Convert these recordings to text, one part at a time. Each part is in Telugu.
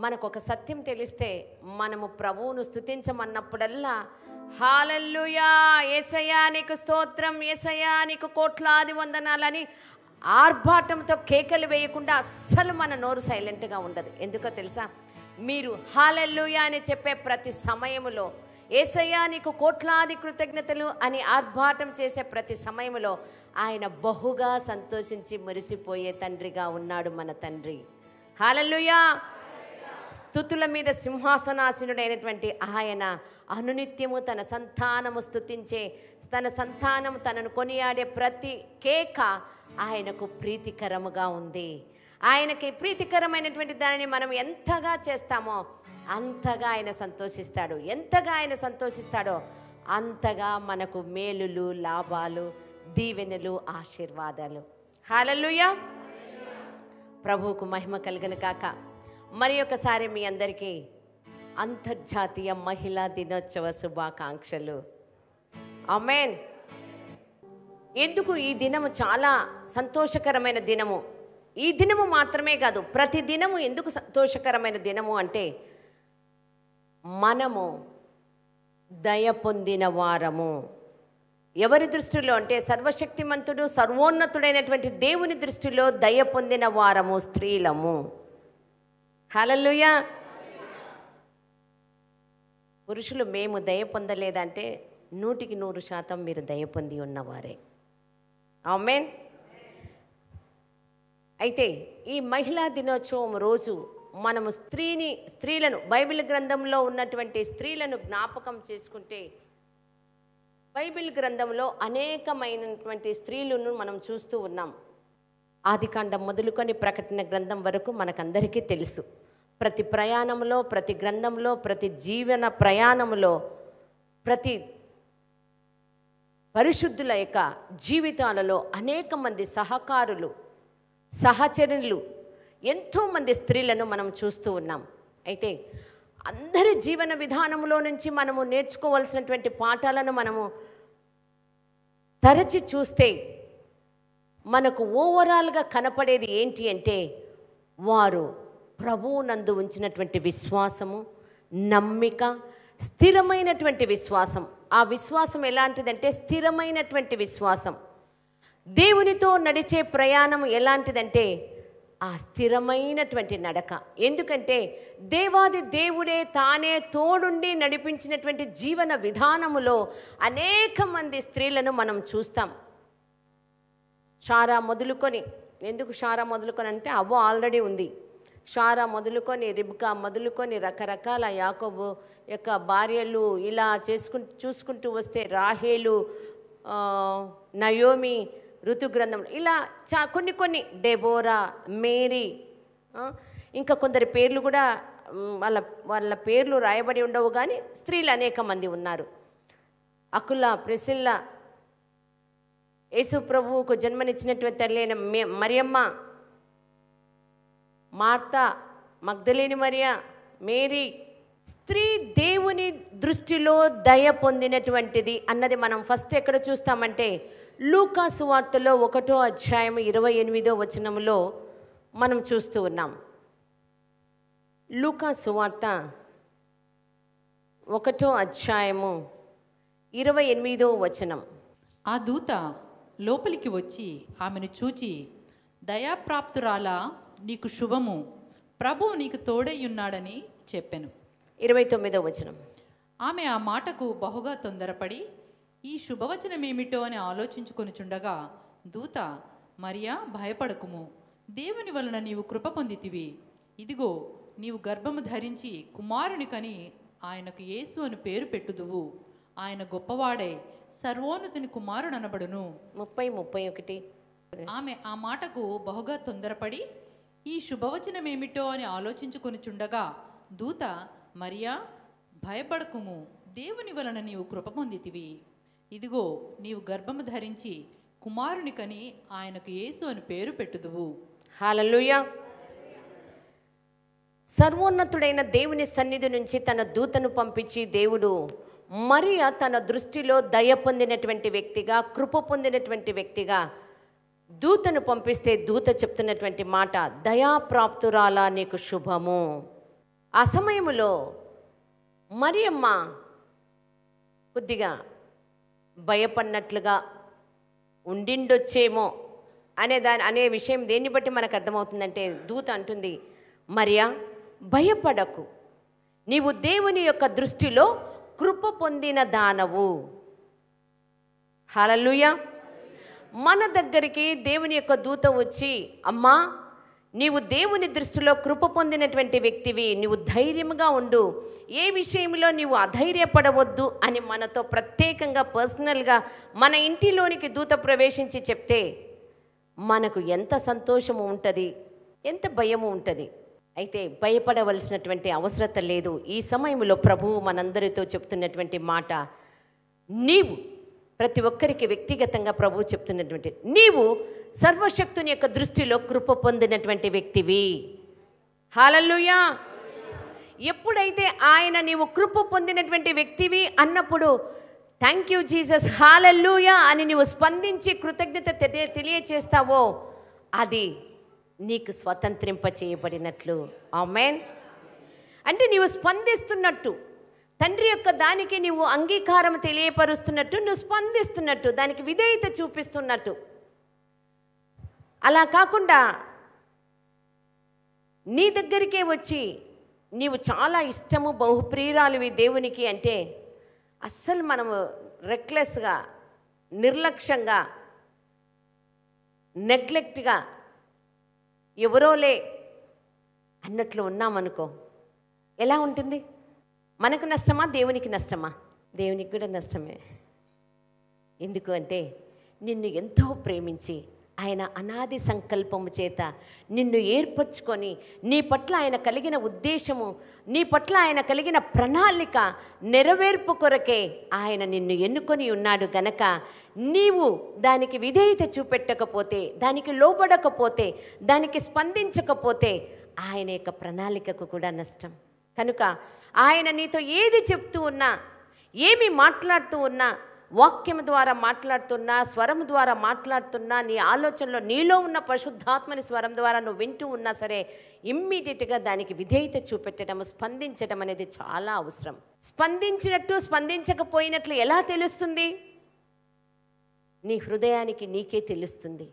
మనకొక సత్యం తెలిస్తే మనము ప్రభువును స్తుతించమన్నప్పుడల్లా హల్లెలూయా యేసయ్యా నీకు స్తోత్రం, యేసయ్యా నీకు కోట్లాది వందనాలని ఆర్భాటంతో కేకలు వేయకుండా అస్సలు మన నోరు సైలెంట్గా ఉండదు. ఎందుకో తెలుసా? మీరు హల్లెలూయా అని చెప్పే ప్రతి సమయములో, యేసయ్యా నీకు కోట్లాది కృతజ్ఞతలు అని ఆర్భాటం చేసే ప్రతి సమయంలో ఆయన బహుగా సంతోషించి మురిసిపోయే తండ్రిగా ఉన్నాడు మన తండ్రి. హల్లెలూయా. స్తుతుల మీద సింహాసనాసీనుడైనటువంటి ఆయన అనునిత్యము తన సంతానము స్తుతించే, తన సంతానం తనను కొనియాడే ప్రతి కేక ఆయనకు ప్రీతికరముగా ఉంది. ఆయనకి ప్రీతికరమైనటువంటి దానిని మనం ఎంతగా చేస్తామో అంతగా ఆయన సంతోషిస్తాడు. ఎంతగా ఆయన సంతోషిస్తాడో అంతగా మనకు మేలులు, లాభాలు, దీవెనలు, ఆశీర్వాదాలు. హల్లెలూయా. ప్రభువుకు మహిమ కలుగును గాక. మరి ఒకసారి మీ అందరికీ అంతర్జాతీయ మహిళా దినోత్సవ శుభాకాంక్షలు. ఆమేన్. ఎందుకు ఈ దినము చాలా సంతోషకరమైన దినము? ఈ దినము మాత్రమే కాదు, ప్రతి దినము ఎందుకు సంతోషకరమైన దినము అంటే, మనము దయ పొందిన వారము. ఎవరి దృష్టిలో అంటే సర్వశక్తిమంతుడు, సర్వోన్నతుడైనటువంటి దేవుని దృష్టిలో దయ పొందిన వారము స్త్రీలము. హల్లెలూయా. పురుషులు మేము దయ పొందలేదంటే 100% మీరు దయ పొంది ఉన్నవారే. ఆమేన్. అయితే ఈ మహిళా దినోత్సవం రోజు మనము స్త్రీలను బైబిల్ గ్రంథంలో ఉన్నటువంటి స్త్రీలను జ్ఞాపకం చేసుకుంటే, బైబిల్ గ్రంథంలో అనేకమైనటువంటి స్త్రీలను మనం చూస్తూ ఉన్నాం. ఆదికాండం మొదలుకొని ప్రకటన గ్రంథం వరకు మనకందరికీ తెలుసు. ప్రతి ప్రయాణంలో, ప్రతి గ్రంథంలో, ప్రతి జీవన ప్రయాణంలో, ప్రతి పరిశుద్ధుల యొక్క జీవితాలలో అనేక మంది సహకారులు, సహచరులు, ఎంతోమంది స్త్రీలను మనం చూస్తూ ఉన్నాం. అయితే అందరి జీవన విధానంలో నుంచి మనము నేర్చుకోవాల్సినటువంటి పాఠాలను మనము తరచి చూస్తే మనకు ఓవరాల్గా కనపడేది ఏంటి అంటే, వారు ప్రభువు నందు ఉంచినటువంటి విశ్వాసము, నమ్మిక, స్థిరమైనటువంటి విశ్వాసం. ఆ విశ్వాసం ఎలాంటిదంటే స్థిరమైనటువంటి విశ్వాసం. దేవునితో నడిచే ప్రయాణం ఎలాంటిదంటే ఆ స్థిరమైనటువంటి నడక. ఎందుకంటే దేవాది దేవుడే తానే తోడుండి నడిపించినటువంటి జీవన విధానములో అనేక మంది స్త్రీలను మనం చూస్తాం. షారా మొదలుకొని, ఎందుకు షారా మొదలుకొని అంటే అవ్వ ఆల్రెడీ ఉంది. షారా మొదలుకొని, రిబ్కా మొదలుకొని, రకరకాల యాకోబు యొక్క భార్యలు ఇలా చూసుకుంటూ వస్తే రాహేలు, నయోమి, ఋతుగ్రంథం ఇలా కొన్ని డెబోరా, మేరీ, ఇంకా కొందరి పేర్లు కూడా వాళ్ళ పేర్లు రాయబడి ఉండవు, కానీ స్త్రీలు అనేక మంది ఉన్నారు. అకుల, ప్రిసిల్లా, యేసు ప్రభువుకు జన్మనిచ్చినటువంటి తల్లి అయిన మరియమ్మ, మార్తా, మగ్దలేని మరియా, మేరీ. స్త్రీ దేవుని దృష్టిలో దయ పొందినటువంటిది అన్నది మనం ఫస్ట్ ఎక్కడ చూస్తామంటే లూకా సువార్తలో 1వ అధ్యాయం 28వ వచనంలో మనం చూస్తూ ఉన్నాం. లూకా సువార్త 1వ అధ్యాయము 28వ వచనం. ఆ దూత లోపలికి వచ్చి ఆమెను చూచి, దయాప్రాప్తురాలా, నీకు శుభము, ప్రభువు నీకు తోడయ్యున్నాడని చెప్పెను. 29వ వచనం. ఆమె ఆ మాటకు బహుగా తొందరపడి ఈ శుభవచనమేమిటో అని ఆలోచించుకొనుచుండగా దూత, మరియా, భయపడకుము, దేవుని వలన నీవు కృప పొందితివి. ఇదిగో నీవు గర్భము ధరించి కుమారుని కని ఆయనకు యేసు అని పేరు పెట్టుదువు. ఆయన గొప్పవాడై సర్వోన్నతుని కుమారుడనబడును. 30-31. ఆమె ఆ మాటకు బహుగా తొందరపడి ఈ శుభవచనమేమిటో అని ఆలోచించుకొనుచుండగా దూత, మరియా, భయపడకుము, దేవుని వలన నీవు కృప పొందితివి. ఇదిగో నీవు గర్భము ధరించి కుమారుని కని ఆయనకు యేసు అని పేరు పెట్టుదువు. హల్లెలూయా. సర్వోన్నతుడైన దేవుని సన్నిధి నుంచి తన దూతను పంపించి దేవుడు మరియా తన దృష్టిలో దయ పొందినటువంటి వ్యక్తిగా, కృప పొందినటువంటి వ్యక్తిగా దూతను పంపిస్తే దూత చెప్తున్నటువంటి మాట, దయాప్రాప్తురాలా నీకు శుభము. ఆ సమయంలో మరియమ్మ కొద్దిగా భయపడినట్లుగా ఉండిండొచ్చేమో అనే విషయం దేన్ని బట్టి మనకు అర్థమవుతుందంటే, దూత అంటుంది, మరియా భయపడకు, నీవు దేవుని యొక్క దృష్టిలో కృప పొందిన దానవు. హల్లెలూయా. మన దగ్గరికి దేవుని యొక్క దూత వచ్చి, అమ్మా నీవు దేవుని దృష్టిలో కృప పొందినటువంటి వ్యక్తివి, నీవు ధైర్యంగా ఉండు, ఏ విషయంలో నీవు అధైర్యపడవద్దు అని మనతో ప్రత్యేకంగా పర్సనల్గా మన ఇంటిలోనికి దూత ప్రవేశించి చెప్తే మనకు ఎంత సంతోషము ఉంటుంది, ఎంత భయము ఉంటుంది. అయితే భయపడవలసినటువంటి అవసరం లేదు. ఈ సమయంలో ప్రభువు మనందరితో చెప్తున్నటువంటి మాట, నీవు ప్రతి ఒక్కరికి వ్యక్తిగతంగా ప్రభువు చెప్తున్నటువంటి, నీవు సర్వశక్తుని యొక్క దృష్టిలో కృప పొందినటువంటి వ్యక్తివి. హల్లెలూయా. ఎప్పుడైతే ఆయన నీవు కృప పొందినటువంటి వ్యక్తివి అన్నప్పుడు, థ్యాంక్ యూ జీసస్, హల్లెలూయా అని నీవు స్పందించి కృతజ్ఞత తెలియచేస్తావో అది నీకు స్వతంత్రింప చేయబడినట్లు. ఆమేన్. అంటే నీవు స్పందిస్తున్నట్టు, తండ్రి యొక్క దానికి నీవు అంగీకారం తెలియపరుస్తున్నట్టు, నువ్వు స్పందిస్తున్నట్టు, దానికి విధేయత చూపిస్తున్నట్టు. అలా కాకుండా నీ దగ్గరికే వచ్చి నీవు చాలా ఇష్టము, బహుప్రియురాలివి దేవునికి అంటే అస్సలు మనము రెక్లెస్గా, నిర్లక్ష్యంగా, నెగ్లెక్ట్గా, ఎవరోలే అన్నట్లు ఉన్నామనుకో, ఎలా ఉంటుంది? మనకు నష్టమా, దేవునికి నష్టమా? దేవునికి కూడా నష్టమే. ఎందుకు అంటే నిన్ను ఎంతో ప్రేమించి ఆయన అనాది సంకల్పము చేత నిన్ను ఏర్పరచుకొని, నీ పట్ల ఆయన కలిగిన ఉద్దేశము, నీ పట్ల ఆయన కలిగిన ప్రణాళిక నెరవేర్పు కొరకే ఆయన నిన్ను ఎన్నుకొని ఉన్నాడు గనక, నీవు దానికి విధేయత చూపెట్టకపోతే, దానికి లోబడకపోతే, దానికి స్పందించకపోతే ఆయన యొక్క ప్రణాళికకు కూడా నష్టం. కనుక ఆయన నీతో ఏది చెప్తూ ఉన్నా, ఏమి మాట్లాడుతూ ఉన్నా, వాక్యం ద్వారా మాట్లాడుతున్నా, స్వరం ద్వారా మాట్లాడుతున్నా, నీ ఆలోచనలో నీలో ఉన్న పరిశుద్ధాత్మని స్వరం ద్వారా నువ్వు వింటూ ఉన్నా సరే, ఇమ్మీడియట్గా దానికి విధేయత చూపెట్టడం, స్పందించడం అనేది చాలా అవసరం. స్పందించినట్టు స్పందించకపోయినట్లు ఎలా తెలుస్తుంది? నీ హృదయానికి నీకే తెలుస్తుంది.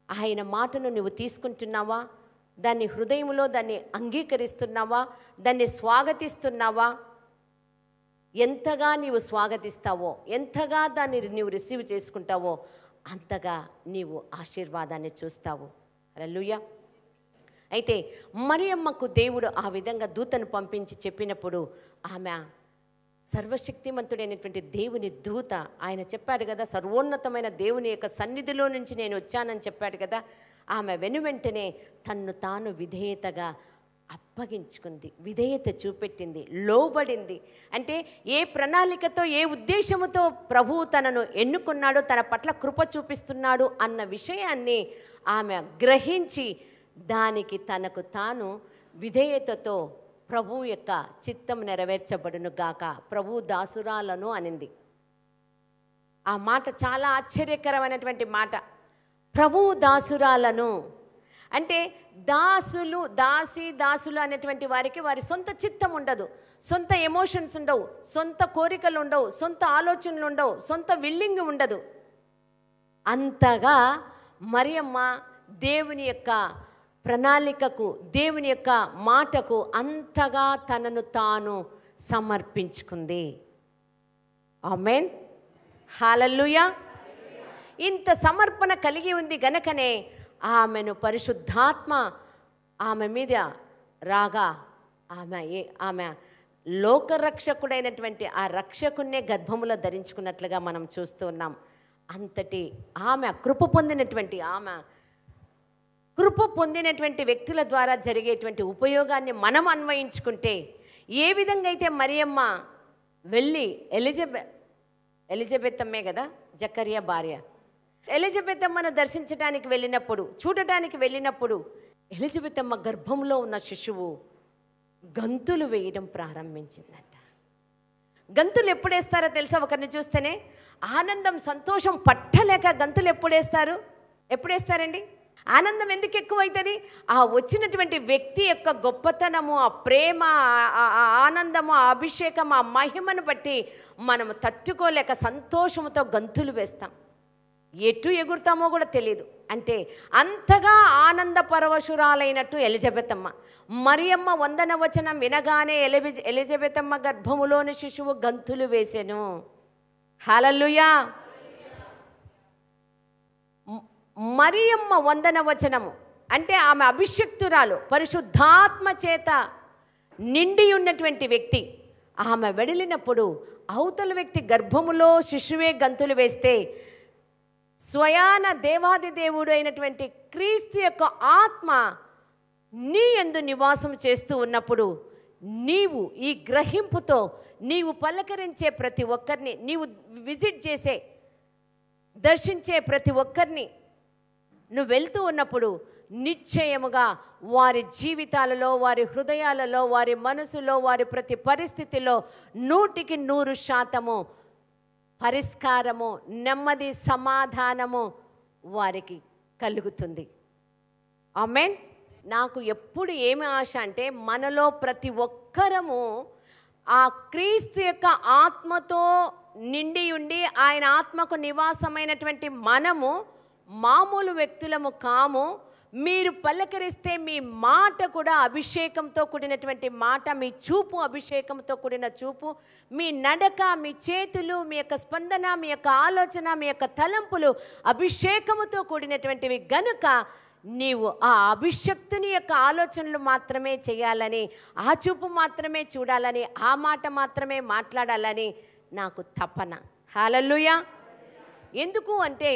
ఆయన మాటను నువ్వు తీసుకుంటున్నావా? దాన్ని హృదయంలో దాన్ని అంగీకరిస్తున్నావా? దాన్ని స్వాగతిస్తున్నావా? ఎంతగా నీవు స్వాగతిస్తావో, ఎంతగా దాన్ని నీవు రిసీవ్ చేసుకుంటావో, అంతగా నీవు ఆశీర్వాదాన్ని చూస్తావు. హల్లెలూయా. అయితే మరియమ్మకు దేవుడు ఆ విధంగా దూతను పంపించి చెప్పినప్పుడు, ఆమె సర్వశక్తిమంతుడైనటువంటి దేవుని దూత, ఆయన చెప్పాడు కదా, సర్వోన్నతమైన దేవుని యొక్క సన్నిధిలో నుంచి నేను వచ్చానని చెప్పాడు కదా, ఆమె వెనువెంటనే తన్ను తాను విధేయతగా అప్పగించుకుంది, విధేయత చూపెట్టింది, లోబడింది. అంటే ఏ ప్రణాళికతో, ఏ ఉద్దేశముతో ప్రభువు తనను ఎన్నుకున్నాడో, తన పట్ల కృప చూపిస్తున్నాడు అన్న విషయాన్ని ఆమె గ్రహించి దానికి తనకు తాను విధేయతతో ప్రభువు యొక్క చిత్తం నెరవేర్చబడును గాక, ప్రభు దాసురాలను అనింది. ఆ మాట చాలా ఆశ్చర్యకరమైనటువంటి మాట. ప్రభువు దాసురాలను అంటే దాసులు, దాసులు అనేటువంటి వారికి వారి సొంత చిత్తం ఉండదు, సొంత ఎమోషన్స్ ఉండవు, సొంత కోరికలు ఉండవు, సొంత ఆలోచనలు ఉండవు, సొంత విల్లింగ్ ఉండదు. అంతగా మరియమ్మ దేవుని యొక్క ప్రణాళికకు, దేవుని యొక్క మాటకు అంతగా తనను తాను సమర్పించుకుంది. ఆమేన్. హల్లెలూయా. ఇంత సమర్పణ కలిగి ఉంది గనకనే ఆమెను పరిశుద్ధాత్మ ఆమె మీద రాగా ఆమె లోకరక్షకుడైనటువంటి ఆ రక్షకున్నే గర్భములో ధరించుకున్నట్లుగా మనం చూస్తూ ఉన్నాం. అంతటి ఆమె కృప పొందినటువంటి వ్యక్తుల ద్వారా జరిగేటువంటి ఉపయోగాన్ని మనం అన్వయించుకుంటే, ఏ విధంగా అయితే మరియమ్మ వెళ్ళి ఎలిజబెత్ అమ్మే కదా జకరియా భార్య, ఎలిజబెత్ అమ్మను దర్శించడానికి వెళ్ళినప్పుడు, చూడటానికి వెళ్ళినప్పుడు, ఎలిజబెత్ అమ్మ గర్భంలో ఉన్న శిశువు గంతులు వేయడం ప్రారంభించిందంట. గంతులు ఎప్పుడేస్తారో తెలుసా? ఒకరిని చూస్తేనే ఆనందం, సంతోషం పట్టలేక గంతులు ఎప్పుడేస్తారండి? ఆనందం ఎందుకు ఎక్కువైతుంది? ఆ వచ్చినటువంటి వ్యక్తి యొక్క గొప్పతనము, ఆ ప్రేమ, ఆ ఆనందము, ఆ అభిషేకం, ఆ మహిమను బట్టి మనము తట్టుకోలేక సంతోషంతో గంతులు వేస్తాం. ఎటు ఎగురుతామో కూడా తెలియదు. అంటే అంతగా ఆనంద పరవశురాలైనట్టు ఎలిజబెత్ అమ్మ. మరియమ్మ వందన వచనం వినగానే ఎలిజబెత్ అమ్మ గర్భములోని శిశువు గంతులు వేసెను. హల్లెలూయా. మరియమ్మ వందన వచనము అంటే ఆమె అభిషక్తురాలు, పరిశుద్ధాత్మ చేత నిండి ఉన్నటువంటి వ్యక్తి. ఆమె వెడలినప్పుడు అవతల వ్యక్తి గర్భములో శిశువే గంతులు వేస్తే స్వయాన దేవాది దేవుడు అయినటువంటి క్రీస్తు యొక్క ఆత్మ నీ యందు నివాసం చేస్తూ ఉన్నప్పుడు నీవు ఈ గ్రహింపుతో నీవు పలకరించే ప్రతి ఒక్కరిని, నీవు విజిట్ చేసే దర్శించే ప్రతి ఒక్కరిని నువ్వు వెళ్తూ ఉన్నప్పుడు నిశ్చయముగా వారి జీవితాలలో, వారి హృదయాలలో, వారి మనసులో, వారి ప్రతి పరిస్థితిలో 100% పరిష్కారము, నెమ్మది, సమాధానము వారికి కలుగుతుంది. ఆమేన్. నాకు ఎప్పుడు ఏమి ఆశ అంటే మనలో ప్రతి ఒక్కరము ఆ క్రీస్తు యొక్క ఆత్మతో నిండి ఉండి ఆయన ఆత్మకు నివాసమైనటువంటి మనము మామూలు వ్యక్తులము కాము. మీరు పలకరిస్తే మీ మాట కూడా అభిషేకంతో కూడినటువంటి మాట, మీ చూపు అభిషేకంతో కూడిన చూపు, మీ నడక, మీ చేతులు, మీ యొక్క స్పందన, మీ యొక్క ఆలోచన, మీ యొక్క తలంపులు అభిషేకముతో కూడినటువంటివి గనుక నీవు ఆ అభిషక్తుని యొక్క ఆలోచనలు మాత్రమే చేయాలని, ఆ చూపు మాత్రమే చూడాలని, ఆ మాట మాత్రమే మాట్లాడాలని నాకు తపన. హల్లెలూయా. ఎందుకు అంటే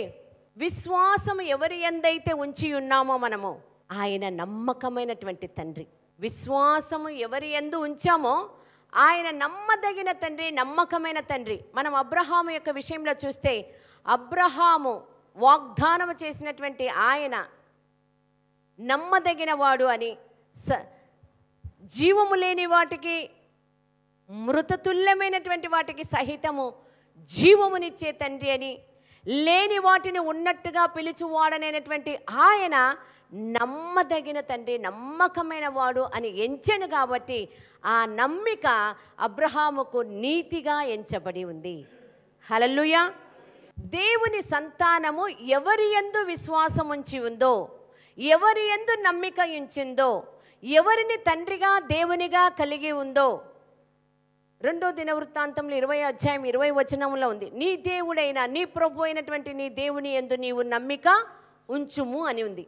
విశ్వాసం ఎవరి యందైతే ఉంచి ఉన్నామో మనము, ఆయన నమ్మకమైనటువంటి తండ్రి. విశ్వాసము ఎవరి యందు ఉంచామో ఆయన నమ్మదగిన తండ్రి, నమ్మకమైన తండ్రి. మనం అబ్రహాము యొక్క విషయంలో చూస్తే అబ్రహాము వాగ్దానం చేసినటువంటి ఆయన నమ్మదగిన వాడు అని, జీవము లేని వాటికి, మృతతుల్యమైనటువంటి వాటికి సహితము జీవమునిచ్చే తండ్రి అని, లేని వాటిని ఉన్నట్టుగా పిలుచువాడనైనటువంటి ఆయన నమ్మదగిన తండ్రి, నమ్మకమైన వాడు అని ఎంచెను. కాబట్టి ఆ నమ్మిక అబ్రహాముకు నీతిగా ఎంచబడి ఉంది. హల్లెలూయా. దేవుని సంతానము ఎవరి యందు విశ్వాసం ఉంచి ఉందో, ఎవరి యందు నమ్మిక ఉంచిందో, ఎవరిని తండ్రిగా దేవునిగా కలిగి ఉందో, 2 దినవృత్తాంతంలో 20 ఉంది. నీ దేవుడైన నీ ప్రభు అయినటువంటి నీ దేవుని యందు నీవు నమ్మిక ఉంచుము అని ఉంది.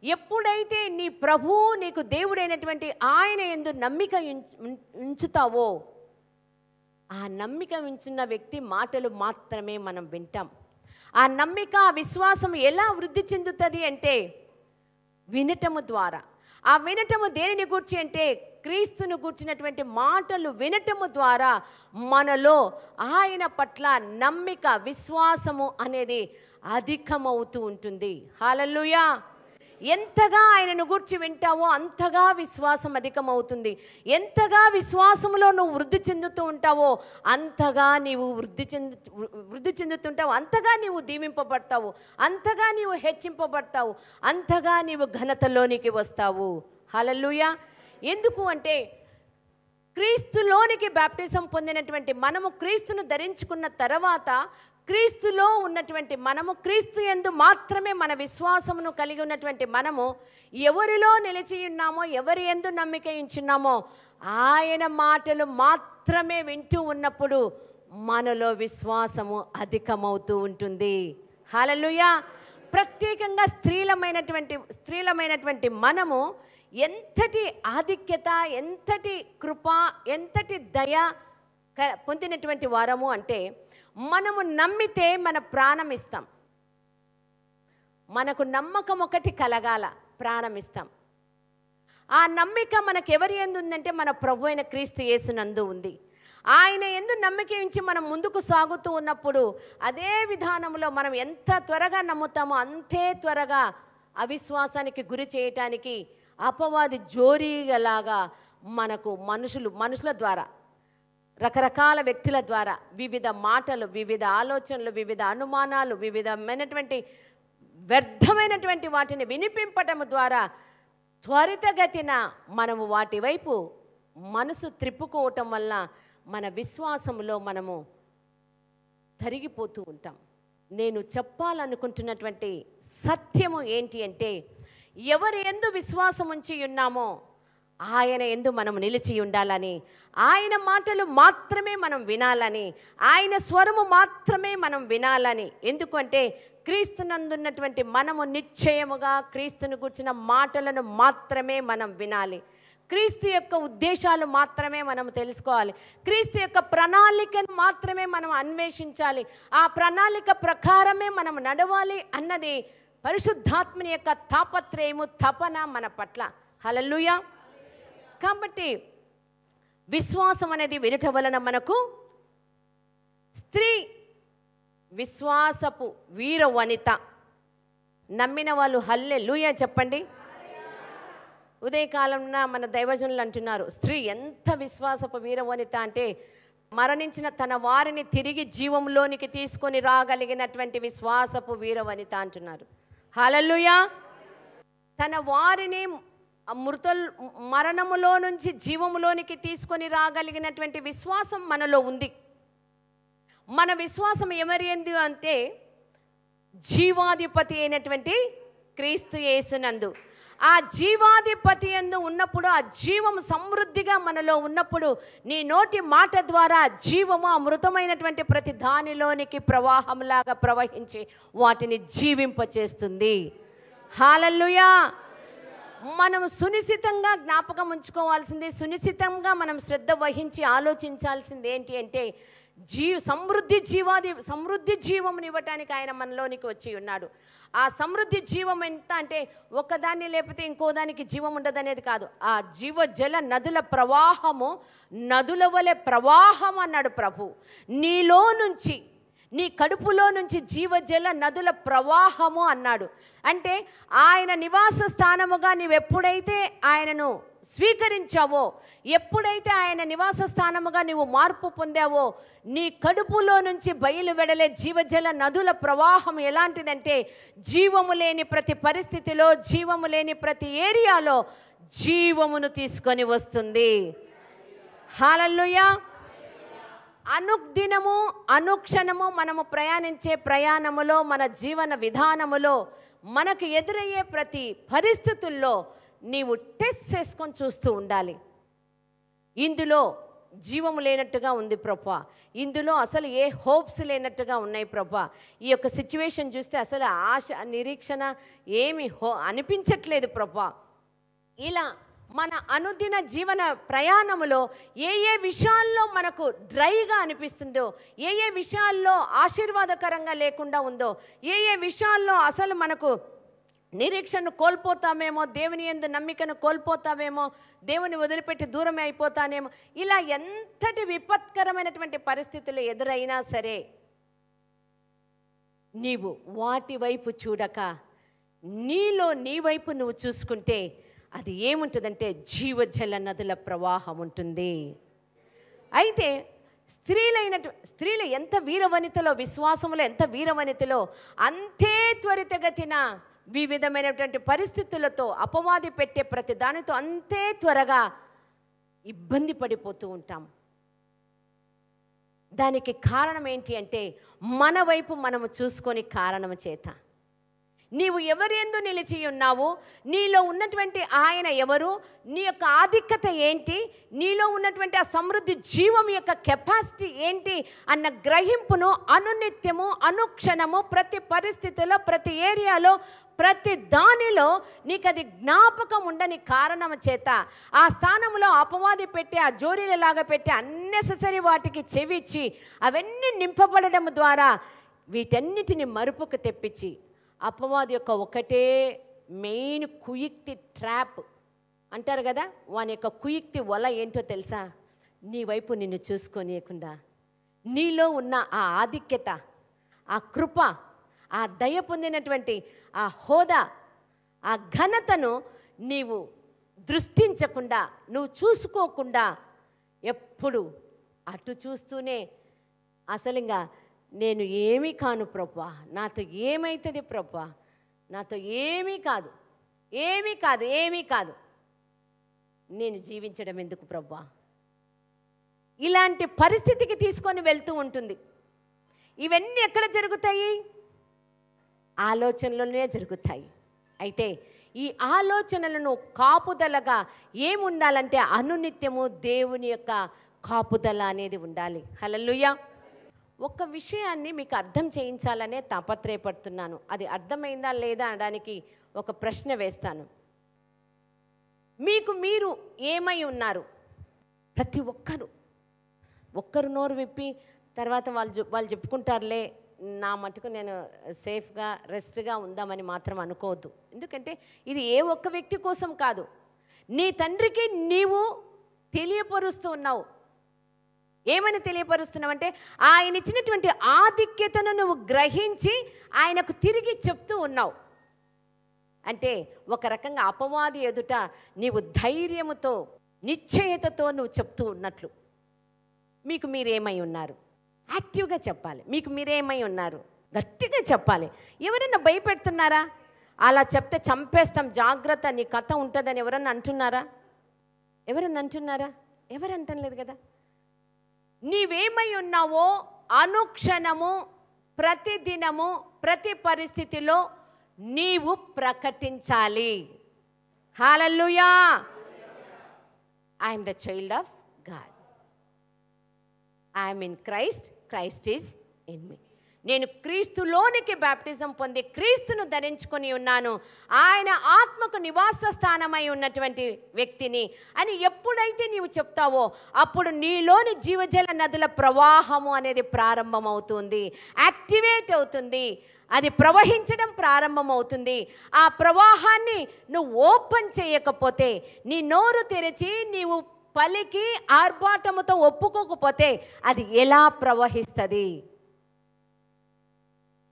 ఎప్పుడైతే నీ ప్రభువు నీకు దేవుడైనటువంటి ఆయన యందు నమ్మిక ఉంచుతావో, ఆ నమ్మిక ఉంచున్న వ్యక్తి మాటలు మాత్రమే మనం వింటాం. ఆ నమ్మిక, ఆ విశ్వాసం ఎలా వృద్ధి చెందుతుంది అంటే వినటము ద్వారా. ఆ వినటము దేనిని గూర్చి అంటే క్రీస్తును గూర్చినటువంటి మాటలు వినటము ద్వారా మనలో ఆయన పట్ల నమ్మిక, విశ్వాసము అనేది అధికమవుతూ ఉంటుంది. హల్లెలూయా. ఎంతగా ఆయనను గూర్చి వింటావో అంతగా విశ్వాసం అధికమవుతుంది. ఎంతగా విశ్వాసములో నువ్వు వృద్ధి చెందుతూ ఉంటావో అంతగా నీవు వృద్ధి చెందుతుంటావు, అంతగా నీవు దీవింపబడతావు, అంతగా నీవు హెచ్చింపబడతావు, అంతగా నీవు ఘనతలోనికి వస్తావు. హల్లెలూయా. ఎందుకు అంటే క్రీస్తులోనికి బాప్టిజం పొందినటువంటి మనము, క్రీస్తును ధరించుకున్న తర్వాత క్రీస్తులో ఉన్నటువంటి మనము, క్రీస్తు యందు మాత్రమే మన విశ్వాసమును కలిగి ఉన్నటువంటి మనము ఎవరిలో నిలిచి ఉన్నామో, ఎవరి యందు నమ్మిక ఉంచున్నామో ఆయన మాటలు మాత్రమే వింటూ ఉన్నప్పుడు మనలో విశ్వాసము అధికమవుతూ ఉంటుంది. హల్లెలూయా. ప్రత్యేకంగా స్త్రీలమైనటువంటి మనము ఎంతటి ఆధిక్యత, ఎంతటి కృప, ఎంతటి దయ పొందినటువంటి వారము అంటే మనము నమ్మితే మన ప్రాణం ఇస్తాం. మనకు నమ్మకం ఒకటి కలగాల, ప్రాణం ఇస్తాం. ఆ నమ్మిక మనకు ఎవరి యందు ఉందంటే మన ప్రభు అయిన క్రీస్తు యేసునందు ఉంది. ఆయన యందు నమ్మిక ఉంచి మనం ముందుకు సాగుతూ ఉన్నప్పుడు అదే విధానంలో మనం ఎంత త్వరగా నమ్ముతామో అంతే త్వరగా అవిశ్వాసానికి గురి చేయటానికి అపవాది జోరీగలాగా మనకు మనుషుల ద్వారా, రకరకాల వ్యక్తుల ద్వారా వివిధ మాటలు, వివిధ ఆలోచనలు, వివిధ అనుమానాలు, వివిధమైనటువంటి వ్యర్థమైనటువంటి వాటిని వినిపింపటం ద్వారా త్వరితగతిన మనము వాటి వైపు మనసు త్రిప్పుకోవటం వల్ల మన విశ్వాసంలో మనము తరిగిపోతూ ఉంటాం. నేను చెప్పాలనుకుంటున్నటువంటి సత్యము ఏంటి అంటే, ఎవరి యందు విశ్వాసం ఉంచి ఉన్నామో ఆయన యందు మనం నిలిచి ఉండాలని, ఆయన మాటలు మాత్రమే మనం వినాలని, ఆయన స్వరము మాత్రమే మనం వినాలని. ఎందుకంటే క్రీస్తునందున్నటువంటి మనము నిశ్చయముగా క్రీస్తుని గుర్చిన మాటలను మాత్రమే మనం వినాలి. క్రీస్తు యొక్క ఉద్దేశాలు మాత్రమే మనం తెలుసుకోవాలి. క్రీస్తు యొక్క ప్రణాళికను మాత్రమే మనం అన్వేషించాలి. ఆ ప్రణాళిక ప్రకారమే మనం నడవాలి అన్నది పరిశుద్ధాత్మని యొక్క తాపత్రయము, తపన మన పట్ల. హల్లెలూయా. కాబట్టి విశ్వాసం అనేది వినుట వలన మనకు, స్త్రీ విశ్వాసపు వీర వనిత. నమ్మిన వాళ్ళు హల్లెలూయా చెప్పండి. ఉదయకాలంలో మన దైవజనులు అంటున్నారు, స్త్రీ ఎంత విశ్వాసపు వీర వనిత అంటే, మరణించిన తన వారిని తిరిగి జీవంలోనికి తీసుకొని రాగలిగినటువంటి విశ్వాసపు వీర వనిత అంటున్నారు. హల్లెలూయా. తన వారిని మరణములో నుంచి జీవములోనికి తీసుకొని రాగలిగినటువంటి విశ్వాసం మనలో ఉంది. మన విశ్వాసం ఎవరి యందు అంటే, జీవాధిపతి అయినటువంటి క్రీస్తు యేసునందు. ఆ జీవాధిపతి యందు ఉన్నప్పుడు, ఆ జీవము సమృద్ధిగా మనలో ఉన్నప్పుడు, నీ నోటి మాట ద్వారా జీవము అమృతమైనటువంటి ప్రతి దానిలోనికి ప్రవాహంలాగా ప్రవహించి వాటిని జీవింపచేస్తుంది. హల్లెలూయా. మనం సునిశ్చితంగా జ్ఞాపకం ఉంచుకోవాల్సింది, సునిశ్చితంగా మనం శ్రద్ధ వహించి ఆలోచించాల్సింది ఏంటి అంటే, సమృద్ధి జీవముని ఇవ్వటానికి ఆయన మనలోనికి వచ్చి ఉన్నాడు. ఆ సమృద్ధి జీవం ఎంత అంటే, ఒకదాన్ని లేకపోతే ఇంకో దానికి జీవం ఉండదు అనేది కాదు. ఆ జీవజల నదుల ప్రవాహము, నదుల వలె ప్రవాహం అన్నాడు ప్రభు. నీలో నుంచి, నీ కడుపులో నుంచి జీవజల నదుల ప్రవాహము అన్నాడు. అంటే ఆయన నివాస స్థానముగా నీవెప్పుడైతే ఆయనను స్వీకరించావో, ఎప్పుడైతే ఆయన నివాస స్థానముగా నీవు మార్పు పొందావో, నీ కడుపులో నుంచి బయలు వెడలే జీవజల నదుల ప్రవాహం ఎలాంటిదంటే, జీవము లేని ప్రతి పరిస్థితిలో, జీవము లేని ప్రతి ఏరియాలో జీవమును తీసుకొని వస్తుంది. హల్లెలూయా. అనుదినము అనుక్షణము మనము ప్రయాణించే ప్రయాణములో, మన జీవన విధానములో మనకు ఎదురయ్యే ప్రతి పరిస్థితుల్లో నీవు టెస్ట్ చేసుకొని చూస్తూ ఉండాలి. ఇందులో జీవము లేనట్టుగా ఉంది ప్రభా, ఇందులో అసలు ఏ హోప్స్ లేనట్టుగా ఉన్నాయి ప్రభా, ఈ యొక్క సిచ్యువేషన్ చూస్తే అసలు ఆశ నిరీక్షణ ఏమి అనిపించట్లేదు ప్రభా. ఇలా మన అనుదిన జీవన ప్రయాణములో ఏ ఏ విషయాల్లో మనకు డ్రైగా అనిపిస్తుందో, ఏ ఏ విషయాల్లో ఆశీర్వాదకరంగా లేకుండా ఉందో, ఏ ఏ విషయాల్లో అసలు మనకు నిరీక్షను కోల్పోతామేమో, దేవుని యందు నమ్మికను కోల్పోతామేమో, దేవుని వదిలిపెట్టి దూరమే అయిపోతానేమో, ఇలా ఎంతటి విపత్కరమైనటువంటి పరిస్థితులు ఎదురైనా సరే నీవు వాటి వైపు చూడక నీలో నీ వైపు నువ్వు చూసుకుంటే అది ఏముంటుందంటే జీవజల నదుల ప్రవాహం ఉంటుంది. అయితే స్త్రీలు ఎంత వీరవనితలో, విశ్వాసంలో ఎంత వీరవనితలో, అంతే త్వరితగతిన వివిధమైనటువంటి పరిస్థితులతో అపవాది పెట్టే ప్రతి దానితో అంతే త్వరగా ఇబ్బంది పడిపోతూ ఉంటాం. దానికి కారణం ఏంటి అంటే, మన వైపు మనము చూసుకొని కారణం చేత. నీవు ఎవరి యందు నిలిచి ఉన్నావు, నీలో ఉన్నటువంటి ఆయన ఎవరు, నీ యొక్క ఆధిక్యత ఏంటి, నీలో ఉన్నటువంటి ఆ సమృద్ధి జీవం యొక్క కెపాసిటీ ఏంటి అన్న గ్రహింపును అనునిత్యము అనుక్షణము ప్రతి పరిస్థితిలో, ప్రతి ఏరియాలో, ప్రతి దానిలో నీకు అది జ్ఞాపకం ఉండని కారణం చేత ఆ స్థానంలో అపవాది పెట్టి, ఆ జోరీలలాగా పెట్టి అన్నెసెసరీ వాటికి చెవిచ్చి అవన్నీ నింపబడడం ద్వారా వీటన్నిటిని మరుపుకు తెప్పించి, అపవాది యొక్క ఒకటే మెయిన్ కుయుక్తి, ట్రాప్ అంటారు కదా, వాని యొక్క కుయుక్తి వల ఏంటో తెలుసా? నీ వైపు నిన్ను చూసుకోనియకుండా, నీలో ఉన్న ఆ ఆధిక్యత, ఆ కృప, ఆ దయ పొందినటువంటి ఆ హోదా, ఆ ఘనతను నీవు దృష్టించకుండా, నువ్వు చూసుకోకుండా ఎప్పుడు అటు చూస్తూనే అసలు ఇంకా నేను ఏమీ కాను ప్రభా, నాతో ఏమవుతుంది ప్రభా, నాతో ఏమీ కాదు, ఏమీ కాదు, ఏమీ కాదు, నేను జీవించడం ఎందుకు ప్రభువా? ఇలాంటి పరిస్థితికి తీసుకొని వెళ్తూ ఉంటుంది. ఇవన్నీ ఎక్కడ జరుగుతాయి? ఆలోచనలోనే జరుగుతాయి. అయితే ఈ ఆలోచనలను కాపుదలగా ఏముండాలంటే అనునిత్యము దేవుని యొక్క కాపుదల అనేది ఉండాలి. హల్లెలూయా. ఒక్క విషయాన్ని మీకు అర్థం చేయించాలనే తాపత్రయపడుతున్నాను. అది అర్థమైందా లేదా అనడానికి ఒక ప్రశ్న వేస్తాను. మీకు మీరు ఏమై ఉన్నారు? ప్రతి ఒక్కరు నోరు విప్పి తర్వాత వాళ్ళు చెప్పుకుంటారులే, నా మటుకు నేను సేఫ్గా రెస్ట్గా ఉందామని మాత్రం అనుకోవద్దు. ఎందుకంటే ఇది ఏ ఒక్క వ్యక్తి కోసం కాదు, నీ తండ్రికి నీవు తెలియపరుస్తూ ఉన్నావు. ఏమని తెలియపరుస్తున్నావు అంటే ఆయన ఇచ్చినటువంటి ఆధిక్యతను నువ్వు గ్రహించి ఆయనకు తిరిగి చెప్తూ ఉన్నావు. అంటే ఒక రకంగా అపవాది ఎదుట నీవు ధైర్యముతో నిశ్చయతతో నువ్వు చెప్తూ ఉన్నట్లు. మీకు మీరేమై ఉన్నారు? యాక్టివ్గా చెప్పాలి. మీకు మీరేమై ఉన్నారు గట్టిగా చెప్పాలి. ఎవరైనా భయపెడుతున్నారా? అలా చెప్తే చంపేస్తాం, జాగ్రత్త, నీ కథ ఉంటుందని ఎవరన్నా అంటున్నారా? ఎవరు అంటం లేదు కదా. నీవేమై ఉన్నావో అనుక్షణము, ప్రతిదినము, ప్రతి పరిస్థితిలో నీవు ప్రకటించాలి. Hallelujah. I'm the child of God. I'm in Christ, Christ is in me. నేను క్రీస్తులోనికి బ్యాప్టిజం పొంది క్రీస్తును ధరించుకొని ఉన్నాను, ఆయన ఆత్మకు నివాస స్థానమై ఉన్నటువంటి వ్యక్తిని అని ఎప్పుడైతే నీవు చెప్తావో అప్పుడు నీలోని జీవజల నదుల ప్రవాహము అనేది ప్రారంభమవుతుంది, యాక్టివేట్ అవుతుంది, అది ప్రవహించడం ప్రారంభమవుతుంది. ఆ ప్రవాహాన్ని నువ్వు ఓపెన్ చేయకపోతే, నీ నోరు తెరిచి నీవు పలికి ఆర్భాటముతో ఒప్పుకోకపోతే అది ఎలా ప్రవహిస్తుంది?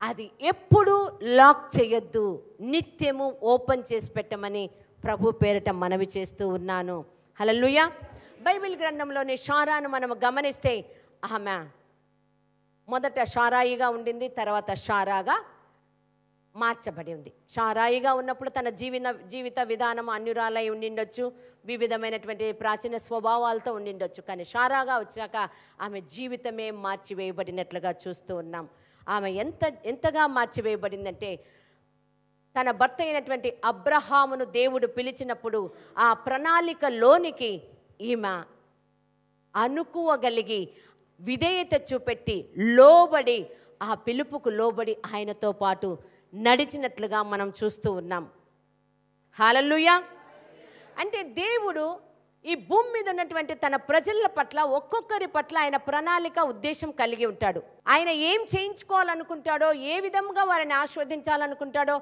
అది ఎప్పుడు లాక్ చేయొద్దు, నిత్యము ఓపెన్ చేసి పెట్టమని ప్రభు పేరిట మనవి చేస్తూ ఉన్నాను. హల్లెలూయా. బైబిల్ గ్రంథంలోని షారాను మనం గమనిస్తే ఆమె మొదట షారాయిగా ఉండింది, తర్వాత షారాగా మార్చబడి ఉంది. షారాయిగా ఉన్నప్పుడు తన జీవిత విధానం అన్యురాలై ఉండిండొచ్చు, వివిధమైనటువంటి ప్రాచీన స్వభావాలతో ఉండిండొచ్చు. కానీ షారాగా వచ్చాక ఆమె జీవితమే మార్చివేయబడినట్లుగా చూస్తూ ఉన్నాం. ఆమె ఎంతగా మార్చివేయబడిందంటే తన భర్త అయినటువంటి అబ్రహామును దేవుడు పిలిచినప్పుడు ఆ ప్రణాళికలోనికి ఈమె అనుకోగలిగి విధేయత చూపెట్టి లోబడి, ఆ పిలుపుకు లోబడి ఆయనతో పాటు నడిచినట్లుగా మనం చూస్తూ ఉన్నాం. హల్లెలూయా. అంటే దేవుడు ఈ భూమి మీద ఉన్నటువంటి తన ప్రజల పట్ల, ఒక్కొక్కరి పట్ల ఆయన ప్రణాళిక, ఉద్దేశం కలిగి ఉంటాడు. ఆయన ఏం చేయించుకోవాలనుకుంటాడో, ఏ విధంగా వారిని ఆస్వాదించాలనుకుంటాడో,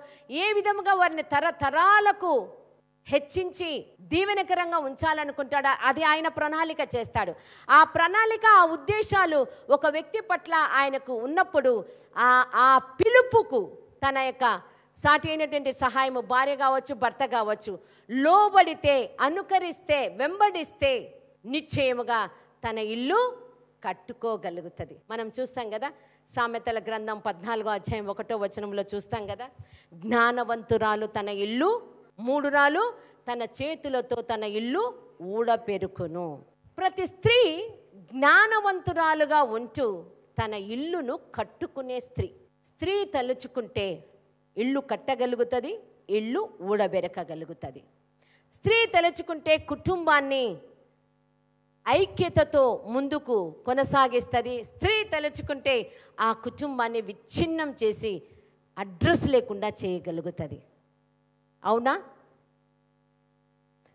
ఏ విధంగా వారిని తరతరాలకు హెచ్చించి దీవెనకరంగా ఉంచాలనుకుంటాడా, అది ఆయన ప్రణాళిక చేస్తాడు. ఆ ప్రణాళిక, ఆ ఉద్దేశాలు ఒక వ్యక్తి పట్ల ఆయనకు ఉన్నప్పుడు ఆ పిలుపుకు తన యొక్క సాటి అయినటువంటి సహాయము, భార్య కావచ్చు, భర్త కావచ్చు, లోబడితే, అనుకరిస్తే, వెంబడిస్తే నిశ్చయముగా తన ఇల్లు కట్టుకోగలుగుతుంది. మనం చూస్తాం కదా, సామెతల గ్రంథం 14వ అధ్యాయం 1వ వచనంలో చూస్తాం కదా, జ్ఞానవంతురాలు తన ఇల్లు మూడురాలు, తన చేతులతో తన ఇల్లు ఊడపెరుకును. ప్రతి స్త్రీ జ్ఞానవంతురాలుగా ఉంటూ తన ఇల్లును కట్టుకునే స్త్రీ తలుచుకుంటే ఇల్లు కట్టగలుగుతుంది, ఇల్లు ఊడబెరకగలుగుతుంది. స్త్రీ తలుచుకుంటే కుటుంబాన్ని ఐక్యతతో ముందుకు కొనసాగిస్తుంది. స్త్రీ తలుచుకుంటే ఆ కుటుంబాన్ని విచ్ఛిన్నం చేసి అడ్రస్ లేకుండా చేయగలుగుతుంది. అవునా?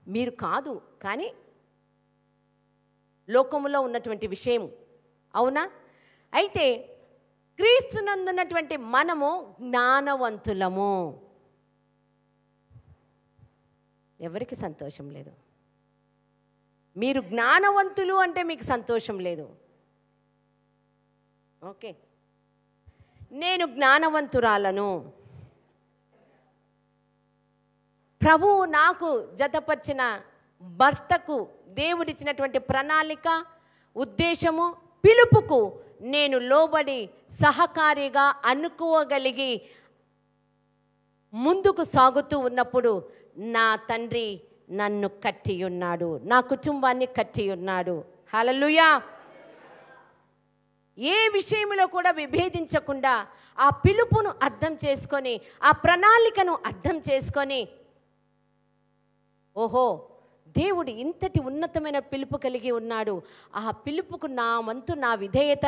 మీరు కాదు, కానీ లోకములో ఉన్నటువంటి విషయం. అవునా? అయితే క్రీస్తునందున్నటువంటి మనము జ్ఞానవంతులము. ఎవరికి సంతోషం లేదు? మీరు జ్ఞానవంతులు అంటే మీకు సంతోషం లేదు. ఓకే, నేను జ్ఞానవంతురాలను, ప్రభువు నాకు జతపరిచిన భర్తకు దేవుడిచ్చినటువంటి ప్రణాళిక, ఉద్దేశము, పిలుపుకు నేను లోబడి సహకారిగా అనుకోగలిగి ముందుకు సాగుతూ ఉన్నప్పుడు నా తండ్రి నన్ను కట్టి ఉన్నాడు, నా కుటుంబాన్ని కట్టి ఉన్నాడు. హల్లెలూయా. ఏ విషయంలో కూడా విభేదించకుండా ఆ పిలుపును అర్థం చేసుకొని, ఆ ప్రణాళికను అర్థం చేసుకొని, ఓహో దేవుడు ఇంతటి ఉన్నతమైన పిలుపు కలిగి ఉన్నాడు, ఆ పిలుపుకు నా వంతు నా విధేయత,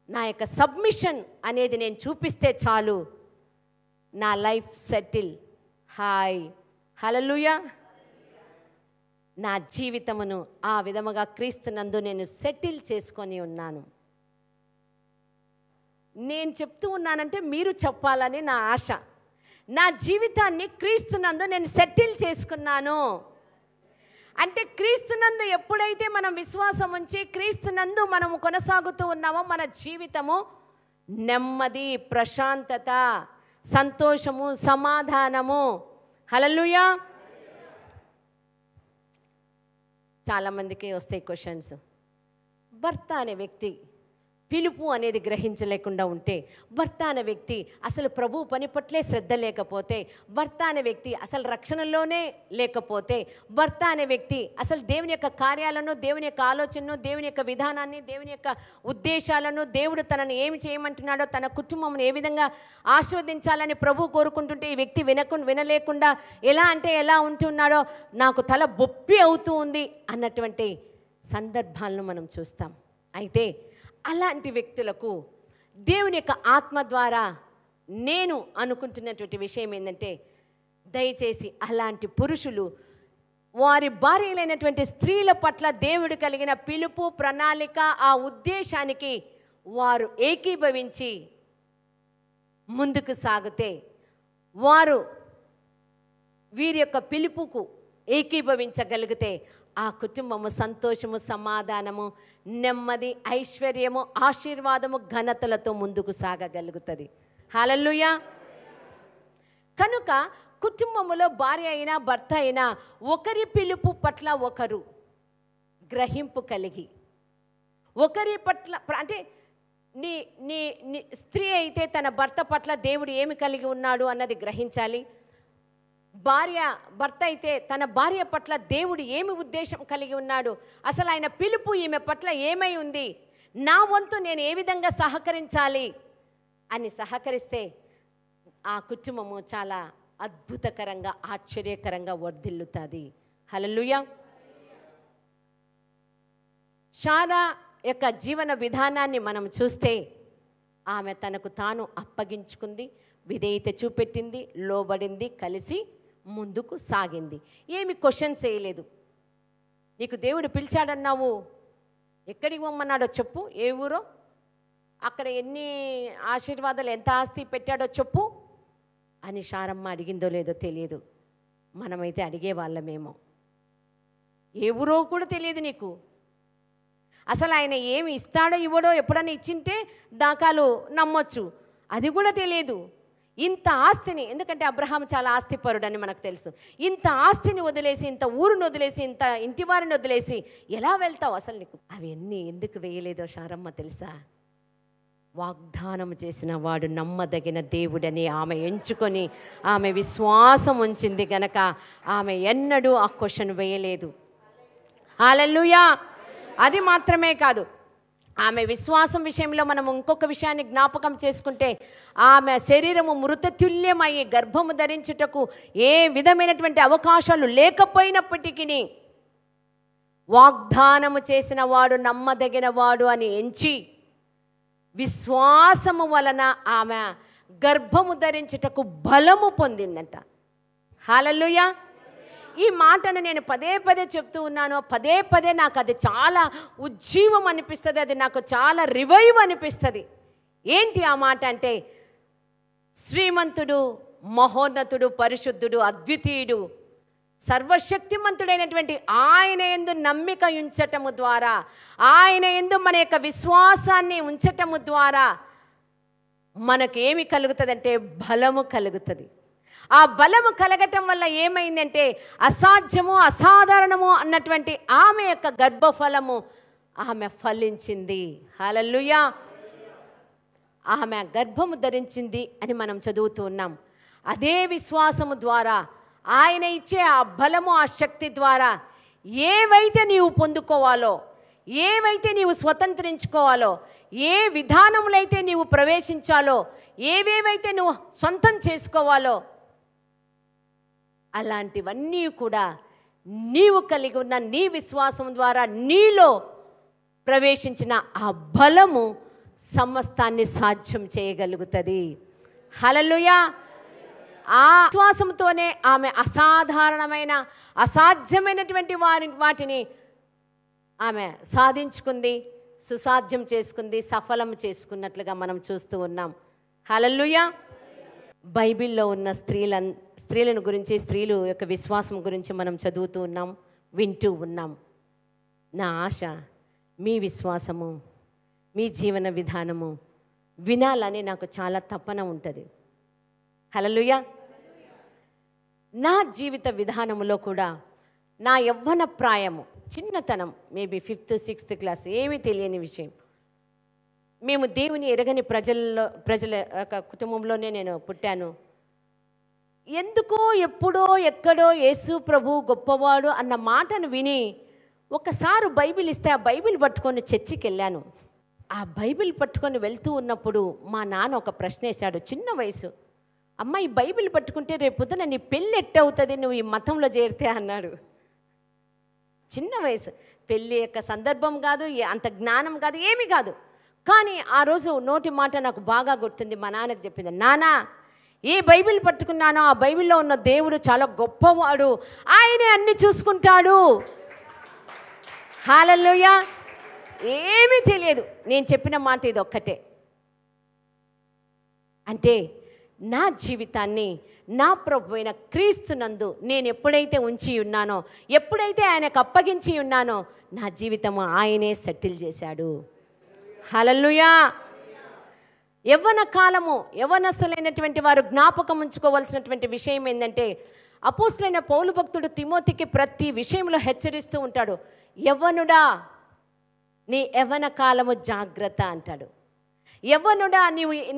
నా యొక్క సబ్మిషన్ అనేది నేను చూపిస్తే చాలు, నా లైఫ్ సెటిల్. హాయ్ హల్లెలూయా. నా జీవితమును ఆ విధముగా క్రీస్తునందు నేను సెటిల్ చేసుకొని ఉన్నాను. నేను చెప్తూ ఉన్నానంటే మీరు చెప్పాలని నా ఆశ. నా జీవితాన్ని క్రీస్తునందు నేను సెటిల్ చేసుకున్నాను అంటే, క్రీస్తునందు ఎప్పుడైతే మనం విశ్వాసం ఉంచి క్రీస్తునందు మనము కొనసాగుతూ ఉన్నామో మన జీవితము నెమ్మది, ప్రశాంతత, సంతోషము, సమాధానము. హల్లెలూయా. చాలామందికి వస్తాయి క్వశ్చన్స్. భర్త అనే వ్యక్తి పిలుపు అనేది గ్రహించలేకుండా ఉంటే, భర్త అనే వ్యక్తి అసలు ప్రభు పని పట్లే శ్రద్ధ లేకపోతే, భర్త అనే వ్యక్తి అసలు రక్షణలోనే లేకపోతే, భర్త అనే వ్యక్తి అసలు దేవుని యొక్క కార్యాలను, దేవుని యొక్క ఆలోచనను, దేవుని యొక్క విధానాన్ని, దేవుని యొక్క ఉద్దేశాలను, దేవుడు తనని ఏమి చేయమంటున్నాడో, తన కుటుంబం ఏ విధంగా ఆశీర్వదించాలని ప్రభు కోరుకుంటుంటే, ఈ వ్యక్తి వినలేకుండా ఎలా అంటే ఎలా ఉంటున్నాడో నాకు తల బొప్పి అవుతూ ఉంది అన్నటువంటి సందర్భాలను మనం చూస్తాం. అయితే అలాంటి వ్యక్తులకు దేవుని యొక్క ఆత్మ ద్వారా నేను అనుకుంటున్నటువంటి విషయం ఏంటంటే, దయచేసి అలాంటి పురుషులు వారి భార్యలైనటువంటి స్త్రీల పట్ల దేవుడు కలిగిన పిలుపు, ప్రణాళిక, ఆ ఉద్దేశానికి వారు ఏకీభవించి ముందుకు సాగితే, వారు వీరి యొక్క పిలుపుకు ఏకీభవించగలిగితే ఆ కుటుంబము సంతోషము, సమాధానము, నెమ్మది, ఐశ్వర్యము, ఆశీర్వాదము, ఘనతలతో ముందుకు సాగగలుగుతుంది. హల్లెలూయా. కనుక కుటుంబములో భార్య అయినా భర్త అయినా ఒకరి పిలుపు పట్ల ఒకరు గ్రహింపు కలిగి, ఒకరి పట్ల అంటే నీ నీ స్త్రీ అయితే తన భర్త పట్ల దేవుడు ఏమి కలిగి ఉన్నాడు అన్నది గ్రహించాలి. భర్త అయితే తన భార్య పట్ల దేవుడు ఏమి ఉద్దేశం కలిగి ఉన్నాడు, అసలు ఆయన పిలుపు ఈమె పట్ల ఏమై ఉంది, నా వంతు నేను ఏ విధంగా సహకరించాలి అని సహకరిస్తే ఆ కుటుంబము చాలా అద్భుతకరంగా, ఆశ్చర్యకరంగా వర్ధిల్లుతుంది. హల్లెలూయా. శారా యొక్క జీవన విధానాన్ని మనం చూస్తే, ఆమె తనకు తాను అప్పగించుకుంది, విధేయత చూపెట్టింది, లోబడింది, కలిసి ముందుకు సాగింది. ఏమి క్వశ్చన్స్ వేయలేదు. నీకు దేవుడు పిలిచాడన్నావు, ఎక్కడికి పోమన్నాడో చెప్పు, ఏ ఊరో, అక్కడ ఎన్ని ఆశీర్వాదాలు, ఎంత ఆస్తి పెట్టాడో చెప్పు అని శారమ్మ అడిగిందో లేదో తెలియదు. మనమైతే అడిగేవాళ్ళమేమో. ఏ ఊరో కూడా తెలియదు నీకు. అసలు ఆయన ఏమి ఇస్తాడో ఇవ్వడో ఎప్పుడన్నా ఇచ్చింటే దాకాలు నమ్మొచ్చు, అది కూడా తెలియదు. ఇంత ఆస్తిని, ఎందుకంటే అబ్రహాం చాలా ఆస్తిపరుడని మనకు తెలుసు, ఇంత ఆస్తిని వదిలేసి, ఇంత ఊరుని వదిలేసి, ఇంత ఇంటి వారిని వదిలేసి ఎలా వెళ్తావు అసలు నీకు? అవన్నీ ఎందుకు వేయలేదో శారమ్మ తెలుసా? వాగ్దానం చేసిన వాడు నమ్మదగిన దేవుడని ఆమె ఎంచుకొని ఆమె విశ్వాసం ఉంచింది గనక ఆమె ఎన్నడూ ఆ క్వశ్చన్ వేయలేదు. హల్లెలూయా. అది మాత్రమే కాదు, ఆమె విశ్వాసం విషయంలో మనం ఇంకొక విషయాన్ని జ్ఞాపకం చేసుకుంటే, ఆమె శరీరము మృతతుల్యమయ్యి గర్భము ధరించుటకు ఏ విధమైనటువంటి అవకాశాలు లేకపోయినప్పటికీ వాగ్దానము చేసిన వాడు నమ్మదగిన వాడు అని ఎంచి విశ్వాసము వలన ఆమె గర్భము ధరించుటకు బలము పొందిందంట. హల్లెలూయా. ఈ మాటను నేను పదే పదే చెప్తూ ఉన్నాను, పదే పదే నాకు అది చాలా ఉజ్జీవం అనిపిస్తుంది, అది నాకు చాలా రివైవ్ అనిపిస్తుంది. ఏంటి ఆ మాట అంటే, శ్రీమంతుడు, మహోన్నతుడు, పరిశుద్ధుడు, అద్వితీయుడు, సర్వశక్తిమంతుడైనటువంటి ఆయన యందు నమ్మిక ఉంచటము ద్వారా, ఆయన యందు మన యొక్క విశ్వాసాన్ని ఉంచటము ద్వారా మనకేమి కలుగుతుందంటే బలము కలుగుతుంది. ఆ బలము కలగటం వల్ల ఏమైందంటే, అసాధ్యము, అసాధారణము అన్నటువంటి ఆమె యొక్క గర్భఫలము ఆమె ఫలించింది. హల్లెలూయా. ఆమె గర్భము ధరించింది అని మనం చదువుతూ ఉన్నాం. అదే విశ్వాసము ద్వారా, ఆయన ఇచ్చే ఆ బలము, ఆ శక్తి ద్వారా ఏవైతే నీవు పొందుకోవాలో, ఏవైతే నీవు స్వతంత్రించుకోవాలో, ఏ విధానములో అయితే నీవు ప్రవేశించాలో, ఏవేవైతే నువ్వు సొంతం చేసుకోవాలో, అలాంటివన్నీ కూడా నీవు కలిగి ఉన్న నీ విశ్వాసం ద్వారా నీలో ప్రవేశించిన ఆ బలము సమస్తాన్ని సాధ్యం చేయగలుగుతుంది. హల్లెలూయా. ఆ విశ్వాసంతోనే ఆమె అసాధారణమైన, అసాధ్యమైనటువంటి వాటిని ఆమె సాధించుకుంది, సుసాధ్యం చేసుకుంది, సఫలం చేసుకున్నట్లుగా మనం చూస్తూ ఉన్నాం. హల్లెలూయా. బైబిల్లో ఉన్న స్త్రీలను గురించి, స్త్రీలు యొక్క విశ్వాసం గురించి మనం చదువుతూ ఉన్నాం, వింటూ ఉన్నాం. నా ఆశ మీ విశ్వాసము, మీ జీవన విధానము వినాలని నాకు చాలా తపన ఉంటుంది. హల్లెలూయా. నా జీవిత విధానములో కూడా నా యవ్వన ప్రాయము, చిన్నతనం, మేబీ 5th 6th క్లాస్, ఏమీ తెలియని విషయం. మేము దేవుని ఎరగని ప్రజల కుటుంబంలోనే నేను పుట్టాను. ఎందుకో ఎప్పుడో ఎక్కడో యేసు ప్రభు గొప్పవాడు అన్న మాటను విని ఒకసారి బైబిల్ ఇస్తే ఆ బైబిల్ పట్టుకొని చర్చికి వెళ్ళాను. ఆ బైబిల్ పట్టుకొని వెళ్తూ ఉన్నప్పుడు మా నాన్న ఒక ప్రశ్న వేశాడు, చిన్న వయసు. అమ్మ, ఈ బైబిల్ పట్టుకుంటే రేపు పొద్దున నీ పెళ్ళి ఎట్టవుతుంది నువ్వు ఈ మతంలో చేరితే అన్నాడు. చిన్న వయసు, పెళ్ళి యొక్క సందర్భం కాదు, అంత జ్ఞానం కాదు, ఏమీ కాదు. కానీ ఆ రోజు నోటి మాట నాకు బాగా గుర్తుంది. మా నాన్నకు చెప్పింది, నాన్న, ఏ బైబిల్ పట్టుకున్నానో ఆ బైబిల్లో ఉన్న దేవుడు చాలా గొప్పవాడు, ఆయనే అన్ని చూసుకుంటాడు. హల్లెలూయా. ఏమీ తెలియదు, నేను చెప్పిన మాట ఇది ఒక్కటే. అంటే నా జీవితాన్ని నా ప్రభు అయిన క్రీస్తునందు నేను ఎప్పుడైతే ఉంచి ఉన్నానో, ఎప్పుడైతే ఆయనకు అప్పగించి ఉన్నానో, నా జీవితము ఆయనే సెటిల్ చేశాడు. హల్లెలూయా. యవ్వన కాలము, యవ్వనస్తులైనటువంటి వారు జ్ఞాపకం ఉంచుకోవాల్సినటువంటి విషయం ఏంటంటే, అపోస్తలుడైన పౌలు భక్తుడు తిమోతికి ప్రతి విషయంలో హెచ్చరిస్తూ ఉంటాడు. యవ్వనుడా, నీ యవ్వన కాలము జాగ్రత్త అంటాడు. యవ్వనుడా,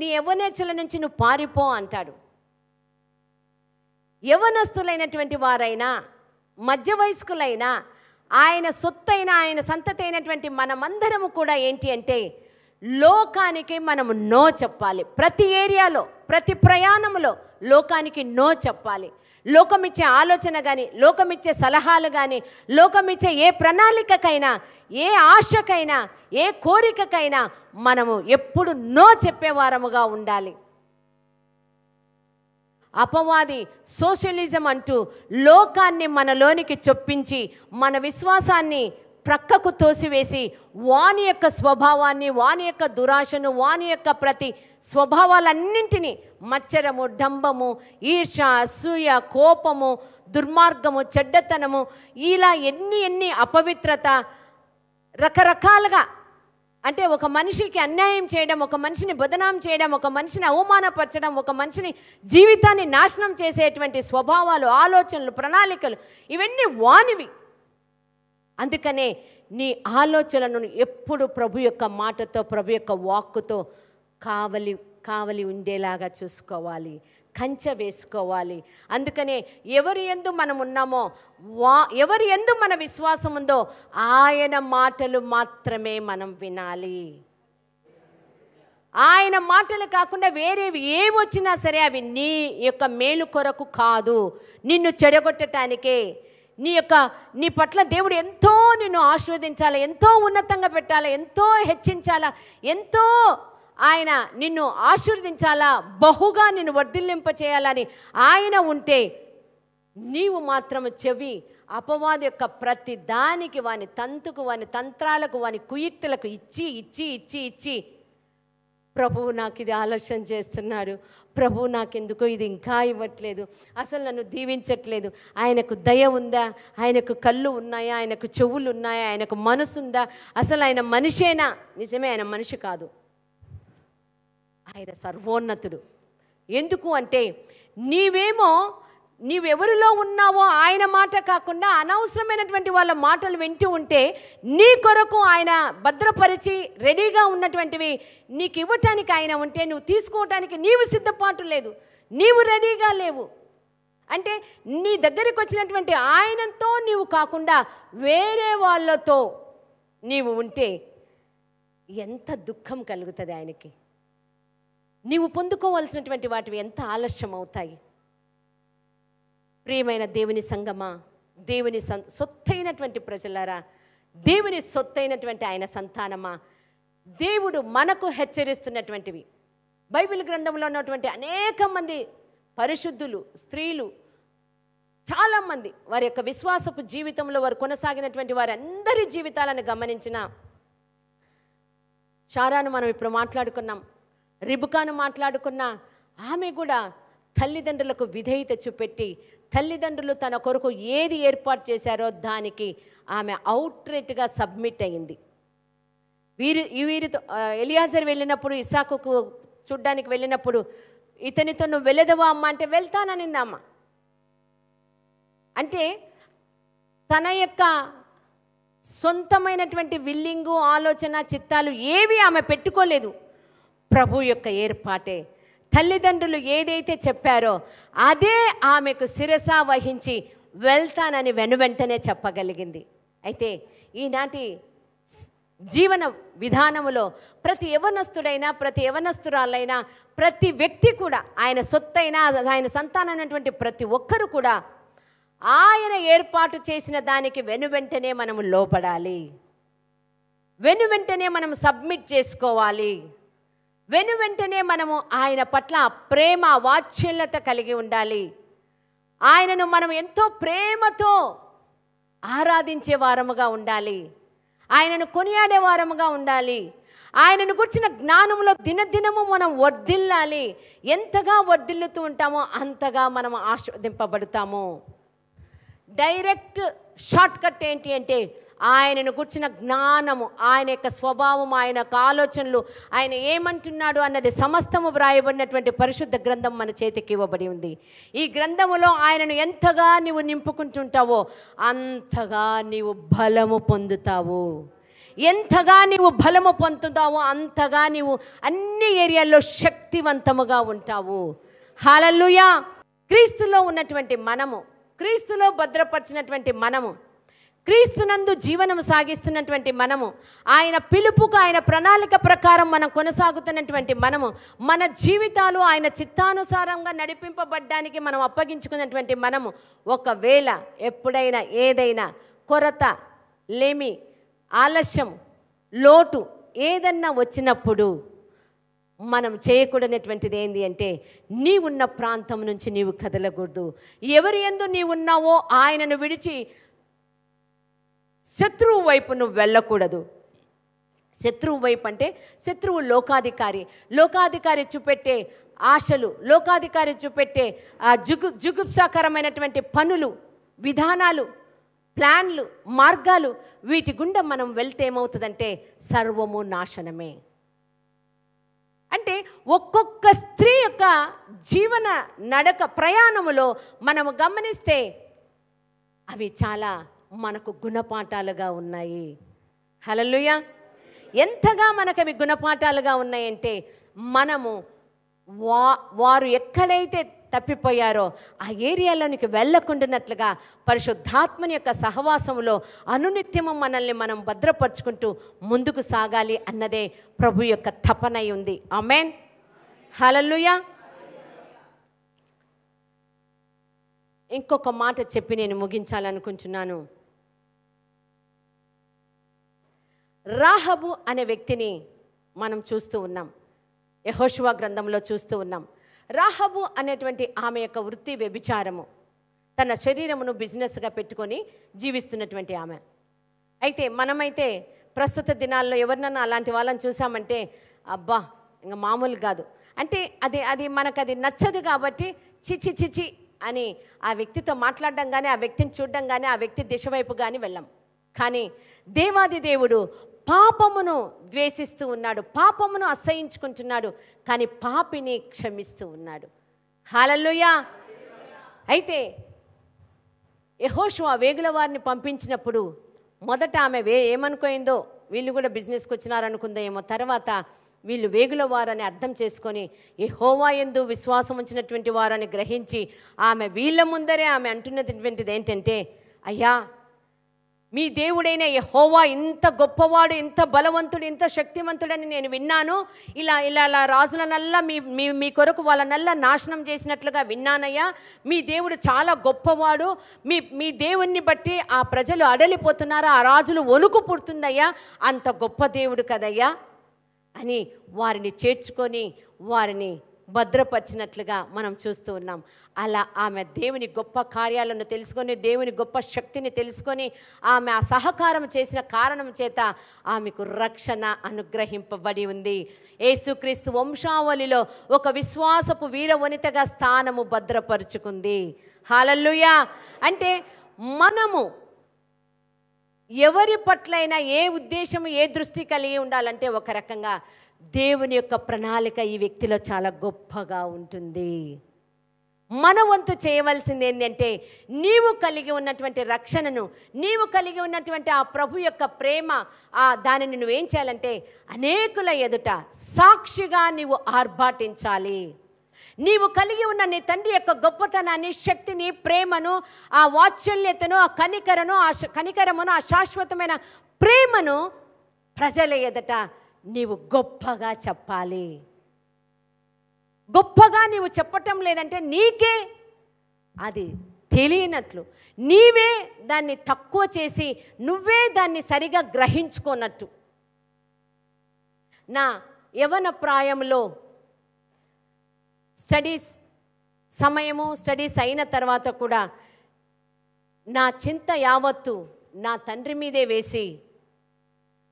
నీ యవ్వనేచ్ఛల నుంచి నువ్వు పారిపో అంటాడు. యవ్వనస్తులైనటువంటి వారైనా, మధ్య వయస్కులైనా, ఆయన సొత్తైన, ఆయన సంతతి అయినటువంటి మనమందరము కూడా ఏంటి అంటే, లోకానికి మనము నో చెప్పాలి. ప్రతి ఏరియాలో, ప్రతి ప్రయాణంలో లోకానికి నో చెప్పాలి. లోకమిచ్చే ఆలోచన కానీ, లోకమిచ్చే సలహాలు కానీ, లోకమిచ్చే ఏ ప్రణాళికకైనా, ఏ ఆశకైనా, ఏ కోరికకైనా మనము ఎప్పుడు నో చెప్పేవారముగా ఉండాలి. అపవాది సోషలిజం అంటూ లోకాన్ని మనలోనికి చొప్పించి మన విశ్వాసాన్ని ప్రక్కకు తోసివేసి వాని యొక్క స్వభావాన్ని, వాని యొక్క దురాశను, వాని యొక్క ప్రతి స్వభావాలన్నింటినీ, మచ్చరము, డంబము, ఈర్ష, అసూయ, కోపము, దుర్మార్గము, చెడ్డతనము, ఇలా ఎన్ని అపవిత్రత, రకరకాలుగా, అంటే ఒక మనిషికి అన్యాయం చేయడం, ఒక మనిషిని బదనాం చేయడం, ఒక మనిషిని అవమానపరచడం, ఒక మనిషిని జీవితాన్ని నాశనం చేసేటువంటి స్వభావాలు, ఆలోచనలు, ప్రణాళికలు, ఇవన్నీ వానివి. అందుకనే నీ ఆలోచనలను ఎప్పుడు ప్రభు యొక్క మాటతో, ప్రభు యొక్క వాక్కుతో కావలి ఉండేలాగా చూసుకోవాలి, కంచె వేసుకోవాలి. అందుకనే ఎవరి యందు మనం ఉన్నామో, ఎవరి యందు మన విశ్వాసం ఉందో ఆయన మాటలు మాత్రమే మనం వినాలి. ఆయన మాటలు కాకుండా వేరేవి ఏమొచ్చినా సరే అవి నీ యొక్క మేలు కొరకు కాదు, నిన్ను చెడగొట్టడానికే. నీ పట్ల దేవుడు ఎంతో నిన్ను ఆశీర్వదించాలి, ఎంతో ఉన్నతంగా పెట్టాలి, ఎంతో హెచ్చించాలా, ఎంతో ఆయన నిన్ను ఆశీర్వదించాలా, బహుగా నిన్ను వర్ధిల్లింప చేయాలని ఆయన ఉంటే, నీవు మాత్రం చెవి అపవాది యొక్క ప్రతి దానికి, వాని తంతుకు, వాని తంత్రాలకు, వాని కుయుక్తులకు ఇచ్చి ప్రభువు నాకు ఇది ఆలస్యం చేస్తున్నాడు, ప్రభువు నాకెందుకో ఇది ఇంకా ఇవ్వట్లేదు, అసలు నన్ను దీవించట్లేదు, ఆయనకు దయ ఉందా, ఆయనకు కళ్ళు ఉన్నాయా, ఆయనకు చెవులు ఉన్నాయా, ఆయనకు మనసు ఉందా, అసలు ఆయన మనిషేనా? నిజమే, ఆయన మనిషి కాదు, ఆయన సర్వోన్నతుడు. ఎందుకు అంటే నీవేమో నీవెవరిలో ఉన్నావో ఆయన మాట కాకుండా అనవసరమైనటువంటి వాళ్ళ మాటలు వింటూ ఉంటే నీ కొరకు ఆయన భద్రపరిచి రెడీగా ఉన్నటువంటివి నీకు ఇవ్వటానికి ఆయన ఉంటే నువ్వు తీసుకోవటానికి నీవు సిద్ధపాటు లేదు, నీవు రెడీగా లేవు. అంటే నీ దగ్గరికి వచ్చినటువంటి ఆయనతో నీవు కాకుండా వేరే వాళ్ళతో నీవు ఉంటే ఎంత దుఃఖం కలుగుతుంది ఆయనకి. నీవు పొందుకోవాల్సినటువంటి వాటివి ఎంత ఆలస్యం అవుతాయి. ప్రియమైన దేవుని సంగమా, దేవుని సొత్తైనటువంటి ప్రజలారా, దేవుని సొత్తైనటువంటి ఆయన సంతానమా, దేవుడు మనకు హెచ్చరిస్తున్నటువంటివి బైబిల్ గ్రంథంలో ఉన్నటువంటి అనేక మంది పరిశుద్ధులు, స్త్రీలు, చాలామంది వారి యొక్క విశ్వాసపు జీవితంలో వారు కొనసాగినటువంటి వారి అందరి జీవితాలను గమనించిన షారాను మనం ఇప్పుడు మాట్లాడుకున్నాం, రిబుకాను మాట్లాడుకున్నా, ఆమె కూడా తల్లిదండ్రులకు విధేయత చూపెట్టి తల్లిదండ్రులు తన కొరకు ఏది ఏర్పాటు చేశారో దానికి ఆమె అవుట్రేట్గా సబ్మిట్ అయింది. వీరితో ఎలియాజర్ వెళ్ళినప్పుడు, ఇస్సాకుకు చూడ్డానికి వెళ్ళినప్పుడు, ఇతనితో నువ్వు వెళ్ళదవా అమ్మ అంటే వెళ్తాననింది అమ్మ. అంటే తన యొక్క సొంతమైనటువంటి విల్లింగు, ఆలోచన, చిత్తాలు ఏవి ఆమె పెట్టుకోలేదు. ప్రభు యొక్క ఏర్పాటే, తల్లిదండ్రులు ఏదైతే చెప్పారో అదే ఆమెకు శిరస వహించి వెళ్తానని వెనువెంటనే చెప్పగలిగింది. అయితే ఈనాటి జీవన విధానములో ప్రతి యవనస్తుడైనా, ప్రతి యవనస్తురాలైనా, ప్రతి వ్యక్తి కూడా, ఆయన సొత్తైనా, ఆయన సంతానమైనటువంటి ప్రతి ఒక్కరు కూడా ఆయన ఏర్పాటు చేసిన దానికి వెనువెంటనే మనము లోపడాలి, వెనువెంటనే మనం సబ్మిట్ చేసుకోవాలి, వెనువెంటనే మనము ఆయన పట్ల ప్రేమ, వాత్సల్యత కలిగి ఉండాలి. ఆయనను మనం ఎంతో ప్రేమతో ఆరాధించే వారముగా ఉండాలి, ఆయనను కొనియాడే వారముగా ఉండాలి. ఆయనను గురించిన జ్ఞానంలో దినదినము మనం వర్ధిల్లాలి. ఎంతగా వర్ధిల్లుతూ ఉంటామో అంతగా మనం ఆస్వాదింపబడతాము. డైరెక్ట్ షార్ట్ కట్ ఏంటి అంటే ఆయనను గుర్చిన జ్ఞానము, ఆయన యొక్క స్వభావం, ఆయన యొక్క ఆలోచనలు, ఆయన ఏమంటున్నాడు అన్నది సమస్తము వ్రాయబడినటువంటి పరిశుద్ధ గ్రంథం మన చేతికి ఇవ్వబడి ఉంది. ఈ గ్రంథములో ఆయనను ఎంతగా నీవు నింపుకుంటుంటావో అంతగా నీవు బలము పొందుతావు. ఎంతగా నీవు బలము పొందుతావో అంతగా నీవు అన్ని ఏరియాల్లో శక్తివంతముగా ఉంటావు. హల్లెలూయా. క్రీస్తులో ఉన్నటువంటి మనము, క్రీస్తులో భద్రపరిచినటువంటి మనము, క్రీస్తునందు జీవనము సాగిస్తున్నటువంటి మనము, ఆయన పిలుపుకు, ఆయన ప్రణాళిక ప్రకారం మనం కొనసాగుతున్నటువంటి మనము, మన జీవితాలు ఆయన చిత్తానుసారంగా నడిపింపబడ్డానికి మనం అప్పగించుకున్నటువంటి మనము, ఒకవేళ ఎప్పుడైనా ఏదైనా కొరత, లేమి, ఆలస్యం, లోటు ఏదన్నా వచ్చినప్పుడు మనం చేయకూడనటువంటిది ఏంటి అంటే నీవున్న ప్రాంతం నుంచి నీవు కదలకూడదు. ఎవరి యందు నీవున్నావో ఆయనను విడిచి శత్రువు వైపు నువ్వు వెళ్ళకూడదు. శత్రువు వైపు అంటే శత్రువు లోకాధికారి, లోకాధికారి చూపెట్టే ఆశలు, లోకాధికారి చూపెట్టే జుగుప్సాకరమైనటువంటి పనులు, విధానాలు, ప్లాన్లు, మార్గాలు, వీటి గుండా మనం వెళ్తే ఏమవుతుందంటే సర్వము నాశనమే. అంటే ఒక్కొక్క స్త్రీ యొక్క జీవన నడక ప్రయాణములో మనము గమనిస్తే అవి చాలా మనకు గుణపాఠాలుగా ఉన్నాయి. హల్లెలూయా. ఎంతగా మనకు అవి గుణపాఠాలుగా ఉన్నాయంటే మనము వారు ఎక్కడైతే తప్పిపోయారో ఆ ఏరియాలోనికి వెళ్ళకుండానట్లుగా పరిశుద్ధాత్మని యొక్క సహవాసంలో అనునిత్యము మనల్ని మనం భద్రపరుచుకుంటూ ముందుకు సాగాలి అన్నదే ప్రభు యొక్క తపనై ఉంది. ఆమేన్. హల్లెలూయా. ఇంకొక మాట చెప్పి నేను ముగించాలనుకుంటున్నాను. రాహబు అనే వ్యక్తిని మనం చూస్తూ ఉన్నాం, యెహోషువ గ్రంథంలో చూస్తూ ఉన్నాం. రాహబు అనేటువంటి ఆమె యొక్క వృత్తి వ్యభిచారము, తన శరీరమును బిజినెస్గా పెట్టుకొని జీవిస్తున్నటువంటి ఆమె. అయితే మనమైతే ప్రస్తుత దినాల్లో ఎవరినన్నా అలాంటి వాళ్ళని చూసామంటే అబ్బా ఇంకా మామూలు కాదు అంటే అది మనకు అది నచ్చదు కాబట్టి చిచి చిచి అని ఆ వ్యక్తితో మాట్లాడడం కానీ, ఆ వ్యక్తిని చూడడం కానీ, ఆ వ్యక్తి దిశ వైపు కానీ వెళ్ళం. కానీ దేవాది దేవుడు పాపమును ద్వేషిస్తూ ఉన్నాడు, పాపమును అసహించుకుంటున్నాడు, కానీ పాపిని క్షమిస్తూ ఉన్నాడు. హల్లెలూయా. అయితే యెహోషువ వేగుల వారిని పంపించినప్పుడు మొదట ఆమె ఏమనుకోయిందో, వీళ్ళు కూడా బిజినెస్కి వచ్చినారనుకుందో ఏమో. తర్వాత వీళ్ళు వేగుల వారని అర్థం చేసుకొని యెహోవా యందు విశ్వాసం ఉంచినటువంటి వారని గ్రహించి ఆమె వీళ్ళ ముందరే ఆమె అంటున్నటువంటిది ఏంటంటే, అయ్యా మీ దేవుడైన యెహోవా ఇంత గొప్పవాడు, ఇంత బలవంతుడు, ఇంత శక్తివంతుడని నేను విన్నాను. ఇలా ఇలా ఇలా రాజులనల్లా మీ కొరకు వాళ్ళనల్లా నాశనం చేసినట్లుగా విన్నానయ్యా. మీ దేవుడు చాలా గొప్పవాడు. మీ దేవుణ్ణి బట్టి ఆ ప్రజలు అడలిపోతున్నారు, ఆ రాజులు వణుకు పుడుతుందయ్యా. అంత గొప్ప దేవుడు కదయ్యా అని వారిని చేర్చుకొని వారిని భద్రపరిచినట్లుగా మనం చూస్తూ ఉన్నాం. అలా ఆమె దేవుని గొప్ప కార్యాలను తెలుసుకొని, దేవుని గొప్ప శక్తిని తెలుసుకొని ఆమె ఆ సహకారం చేసిన కారణం చేత ఆమెకు రక్షణ అనుగ్రహింపబడి ఉంది. యేసుక్రీస్తు వంశావళిలో ఒక విశ్వాసపు వీరవనితగా స్థానము భద్రపరుచుకుంది. హల్లెలూయా. అంటే మనము ఎవరి పట్లైనా ఏ ఉద్దేశము, ఏ దృష్టి కలిగి ఉండాలంటే ఒక రకంగా దేవుని యొక్క ప్రణాళిక ఈ వ్యక్తిలో చాలా గొప్పగా ఉంటుంది. మన వంతు చేయవలసింది ఏంటంటే, నీవు కలిగి ఉన్నటువంటి రక్షణను, నీవు కలిగి ఉన్నటువంటి ఆ ప్రభు యొక్క ప్రేమ, దానిని నువ్వేం చేయాలంటే అనేకుల ఎదుట సాక్షిగా నీవు ఆర్భాటించాలి. నీవు కలిగి ఉన్న నీ తండ్రి యొక్క గొప్పతనాన్ని, శక్తిని, ప్రేమను, ఆ వాత్సల్యతను, ఆ కనికరమును, ఆ శాశ్వతమైన ప్రేమను ప్రజల ఎదుట నీవు గొప్పగా చెప్పాలి. గొప్పగా నీవు చెప్పటం లేదంటే నీకే అది తెలియనట్లు, నీవే దాన్ని తక్కువ చేసి నువ్వే దాన్ని సరిగా గ్రహించుకోనట్టు. నా యవ్వన ప్రాయంలో స్టడీస్ అయిన తర్వాత కూడా నా చింత యావత్తు నా తండ్రి మీదే వేసి,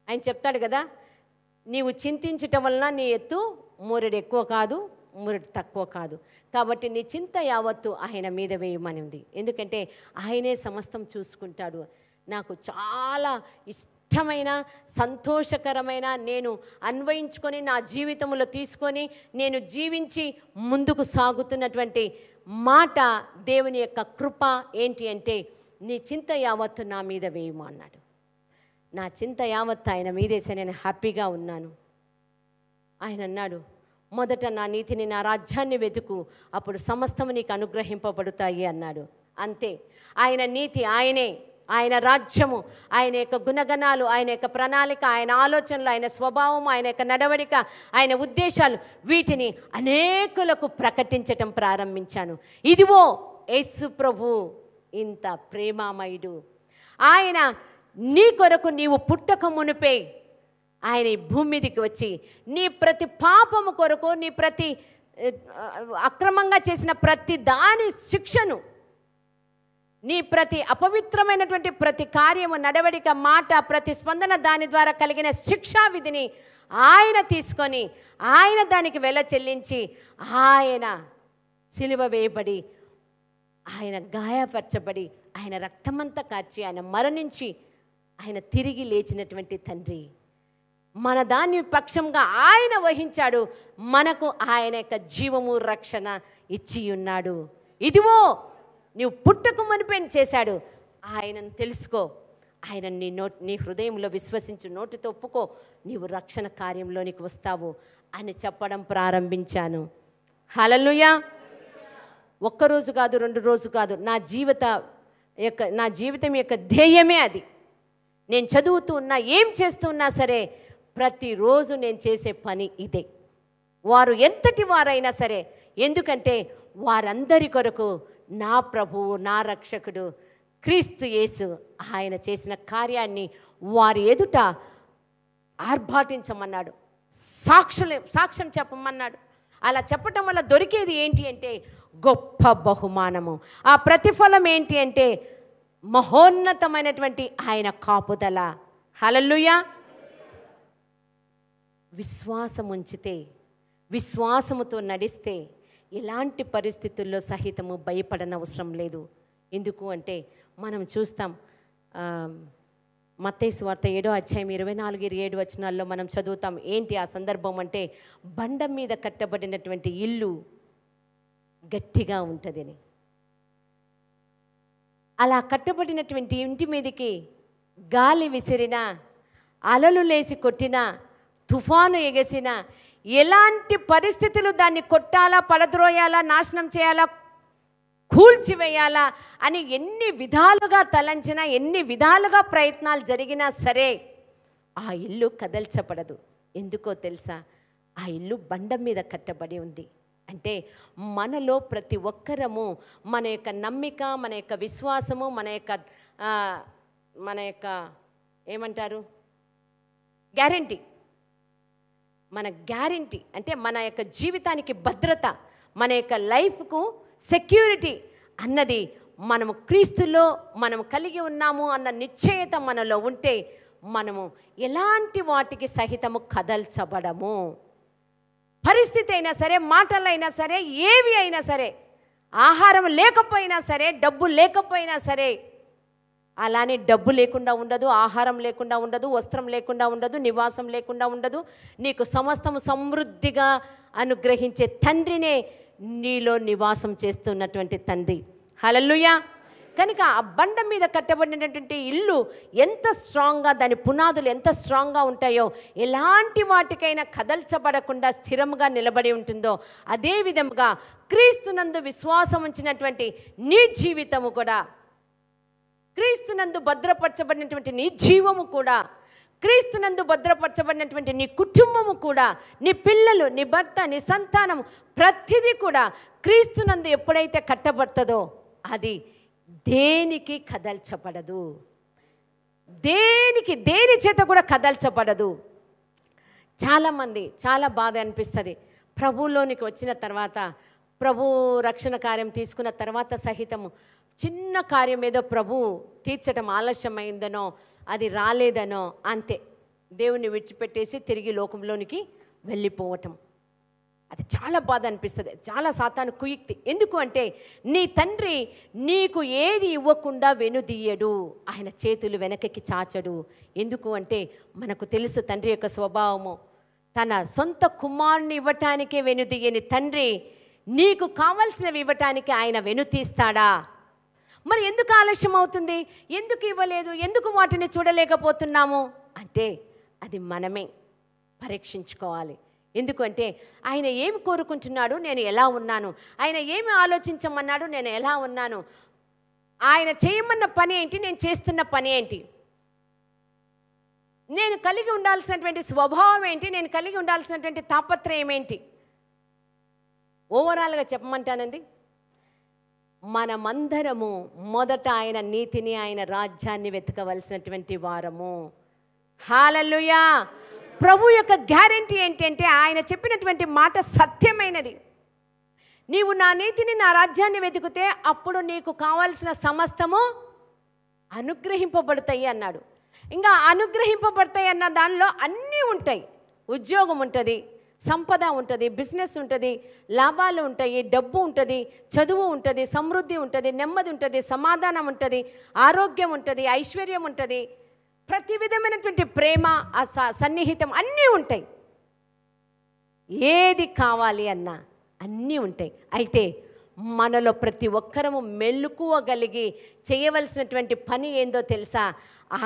ఆయన చెప్తాడు కదా, నీవు చింతించటం వలన నీ ఎత్తు మూరెడు ఎక్కువ కాదు, మూరెడు తక్కువ కాదు. కాబట్టి నీ చింత యావత్తు ఆయన మీద వేయమని ఉంది. ఎందుకంటే ఆయనే సమస్తం చూసుకుంటాడు. నాకు చాలా ఇష్టమైన, సంతోషకరమైన, నేను అన్వయించుకొని నా జీవితంలో తీసుకొని నేను జీవించి ముందుకు సాగుతున్నటువంటి మాట, దేవుని యొక్క కృప ఏంటి అంటే, నీ చింత యావత్తు నా మీద వేయము అన్నాడు. నా చింత యావత్తు ఆయన మీదేసే నేను హ్యాపీగా ఉన్నాను. ఆయన అన్నాడు, మొదట నా నీతిని, నా రాజ్యాన్ని వెతుకు, అప్పుడు సమస్తము నీకు అనుగ్రహింపబడతాయి అన్నాడు. అంతే. ఆయన నీతి ఆయనే, ఆయన రాజ్యము, ఆయన యొక్క గుణగణాలు, ఆయన యొక్క ప్రణాళిక, ఆయన ఆలోచనలు, ఆయన స్వభావం, ఆయన యొక్క నడవడిక, ఆయన ఉద్దేశాలు, వీటిని అనేకులకు ప్రకటించటం ప్రారంభించాను. ఇదిగో యేసు ప్రభు ఇంత ప్రేమామయుడు. ఆయన నీ కొరకు నీవు పుట్టక మునిపే ఆయన ఈ భూమి మీదకి వచ్చి నీ ప్రతి పాపము కొరకు, నీ ప్రతి అక్రమంగా చేసిన ప్రతి దాని శిక్షను, నీ ప్రతి అపవిత్రమైనటువంటి ప్రతి కార్యము, నడవడిక, మాట, ప్రతి స్పందన, దాని ద్వారా కలిగిన శిక్షా విధిని ఆయన తీసుకొని, ఆయన దానికి వెల చెల్లించి, ఆయన సిలువ వేయబడి, ఆయన గాయపరచబడి, ఆయన రక్తమంతా కార్చి, ఆయన మరణించి, ఆయన తిరిగి లేచినటువంటి తండ్రి మన దాని పక్షంగా ఆయన వహించాడు. మనకు ఆయన యొక్క జీవము, రక్షణ ఇచ్చి ఉన్నాడు. ఇదిగో నీవు పుట్టక మునిపే చేశాడు. ఆయనను తెలుసుకో, ఆయన నీ హృదయంలో విశ్వసించు, నోటితో ఒప్పుకో, నీవు రక్షణ కార్యంలోనికి వస్తావు అని చెప్పడం ప్రారంభించాను. హల్లెలూయా. ఒక్కరోజు కాదు, 2 రోజు కాదు, నా జీవితం యొక్క ధ్యేయమే అది. నేను చదువుతూ ఉన్నా, ఏం చేస్తూ ఉన్నా సరే, ప్రతిరోజు నేను చేసే పని ఇదే. వారు ఎంతటి వారైనా సరే, ఎందుకంటే వారందరి కొరకు నా ప్రభువు, నా రక్షకుడు క్రీస్తు యేసు ఆయన చేసిన కార్యాన్ని వారి ఎదుట ఆర్భాటించమన్నాడు, సాక్ష్యం చెప్పమన్నాడు. అలా చెప్పటం వల్ల దొరికేది ఏంటి అంటే గొప్ప బహుమానము. ఆ ప్రతిఫలం ఏంటి అంటే మహోన్నతమైనటువంటి ఆయన కాపుదల. హల్లెలూయా. విశ్వాసం ఉంచితే, విశ్వాసముతో నడిస్తే ఇలాంటి పరిస్థితుల్లో సహితము భయపడనవసరం లేదు. ఎందుకు అంటే మనం చూస్తాం, మత్తయి సువార్త 7వ అధ్యాయం 24-27 వచనాల్లో మనం చదువుతాం. ఏంటి ఆ సందర్భం అంటే, బండ మీద కట్టబడినటువంటి ఇల్లు గట్టిగా ఉంటుందని, అలా కట్టబడినటువంటి ఇంటి మీదకి గాలి విసిరినా, అలలు లేసి కొట్టినా, తుఫాను ఎగసినా, ఎలాంటి పరిస్థితులు దాన్ని కొట్టాలా, పడద్రోయాలా, నాశనం చేయాలా, కూల్చివేయాలా అని ఎన్ని విధాలుగా తలంచినా, ఎన్ని విధాలుగా ప్రయత్నాలు జరిగినా సరే ఆ ఇల్లు కదల్చబడదు. ఎందుకో తెలుసా? ఆ ఇల్లు బండ మీద కట్టబడి ఉంది. అంటే మనలో ప్రతి ఒక్కరము మన యొక్క నమ్మిక, మన యొక్క విశ్వాసము, మన యొక్క ఏమంటారు, గ్యారంటీ, మన గ్యారంటీ అంటే మన యొక్క జీవితానికి భద్రత, మన యొక్క లైఫ్కు సెక్యూరిటీ అన్నది మనము క్రీస్తులో మనము కలిగి ఉన్నాము అన్న నిశ్చయత మనలో ఉంటే మనము ఎలాంటి వాటికి సహితము కదల్చబడము. పరిస్థితి అయినా సరే, మాటలైనా సరే, ఏవి అయినా సరే, ఆహారం లేకపోయినా సరే, డబ్బు లేకపోయినా సరే, అలానే డబ్బు లేకుండా ఉండదు, ఆహారం లేకుండా ఉండదు, వస్త్రం లేకుండా ఉండదు, నివాసం లేకుండా ఉండదు. నీకు సమస్తము సమృద్ధిగా అనుగ్రహించే తండ్రినే నీలో నివాసం చేస్తున్నటువంటి తండ్రి. హల్లెలూయా. కనుక ఆ బండ మీద కట్టబడినటువంటి ఇల్లు ఎంత స్ట్రాంగ్గా, దాని పునాదులు ఎంత స్ట్రాంగ్గా ఉంటాయో, ఎలాంటి వాటికైనా కదల్చబడకుండా స్థిరంగా నిలబడి ఉంటుందో, అదే విధంగా క్రీస్తునందు విశ్వాసం ఉంచినటువంటి నీ జీవితము కూడా, క్రీస్తునందు భద్రపరచబడినటువంటి నీ జీవము కూడా, క్రీస్తునందు భద్రపరచబడినటువంటి నీ కుటుంబము కూడా, నీ పిల్లలు, నీ భర్త, నీ సంతానం, ప్రతిదీ కూడా క్రీస్తునందు ఎప్పుడైతే కట్టబడుతుందో అది దేనికి కదల్చబడదు, దేని చేత కూడా కదల్చబడదు. చాలామంది చాలా బాధ అనిపిస్తుంది. ప్రభువులోనికి వచ్చిన తర్వాత, ప్రభు రక్షణ కార్యం తీసుకున్న తర్వాత సహితము చిన్న కార్యం ఏదో ప్రభు తీర్చడం ఆలస్యమైందనో, అది రాలేదనో, అంతే దేవుని విడిచిపెట్టేసి తిరిగి లోకంలోనికి వెళ్ళిపోవటం, అది చాలా బాధ అనిపిస్తుంది. చాలా సాతాను కుయుక్తి. ఎందుకు అంటే నీ తండ్రి నీకు ఏది ఇవ్వకుండా వెనుదీయడు, ఆయన చేతులు వెనకకి చాచడు. ఎందుకు అంటే మనకు తెలుసు తండ్రి యొక్క స్వభావము. తన సొంత కుమారుని ఇవ్వటానికే వెనుదీయని తండ్రి నీకు కావలసినవి ఇవ్వటానికి ఆయన వెనుతీస్తాడా? మరి ఎందుకు ఆలస్యం అవుతుంది? ఎందుకు ఇవ్వలేదు? ఎందుకు వాటిని చూడలేకపోతున్నాము అంటే అది మనమే పరీక్షించుకోవాలి. ఎందుకంటే ఆయన ఏమి కోరుకుంటున్నాడు, నేను ఎలా ఉన్నాను, ఆయన ఏమి ఆలోచించమన్నాడు, నేను ఎలా ఉన్నాను, ఆయన చేయమన్న పని ఏంటి, నేను చేస్తున్న పని ఏంటి, నేను కలిగి ఉండాల్సినటువంటి స్వభావం ఏంటి, నేను కలిగి ఉండాల్సినటువంటి తాపత్రయం ఏంటి. ఓవరాల్గా చెప్పమంటానండి, మనమందరము మొదట ఆయన నీతిని, ఆయన రాజ్యాన్ని వెతకవలసినటువంటి వారము. హల్లెలూయా. ప్రభు యొక్క గ్యారంటీ ఏంటంటే ఆయన చెప్పినటువంటి మాట సత్యమైనది. నీవు నా నీతిని, నా రాజ్యాన్ని వెతికితే అప్పుడు నీకు కావాల్సిన సమస్తము అనుగ్రహింపబడతాయి అన్నాడు. ఇంకా అనుగ్రహింపబడతాయి అన్న దానిలో అన్నీ ఉంటాయి. ఉద్యోగం ఉంటుంది, సంపద ఉంటుంది, బిజినెస్ ఉంటుంది, లాభాలు ఉంటాయి, డబ్బు ఉంటుంది, చదువు ఉంటుంది, సమృద్ధి ఉంటుంది, నెమ్మది ఉంటుంది, సమాధానం ఉంటుంది, ఆరోగ్యం ఉంటుంది, ఐశ్వర్యం ఉంటుంది, ప్రతి విధమైనటువంటి ప్రేమ, సన్నిహితం అన్నీ ఉంటాయి. ఏది కావాలి అన్నా అన్నీ ఉంటాయి. అయితే మనలో ప్రతి ఒక్కరము మెలుకువగలిగి చేయవలసినటువంటి పని ఏందో తెలుసా?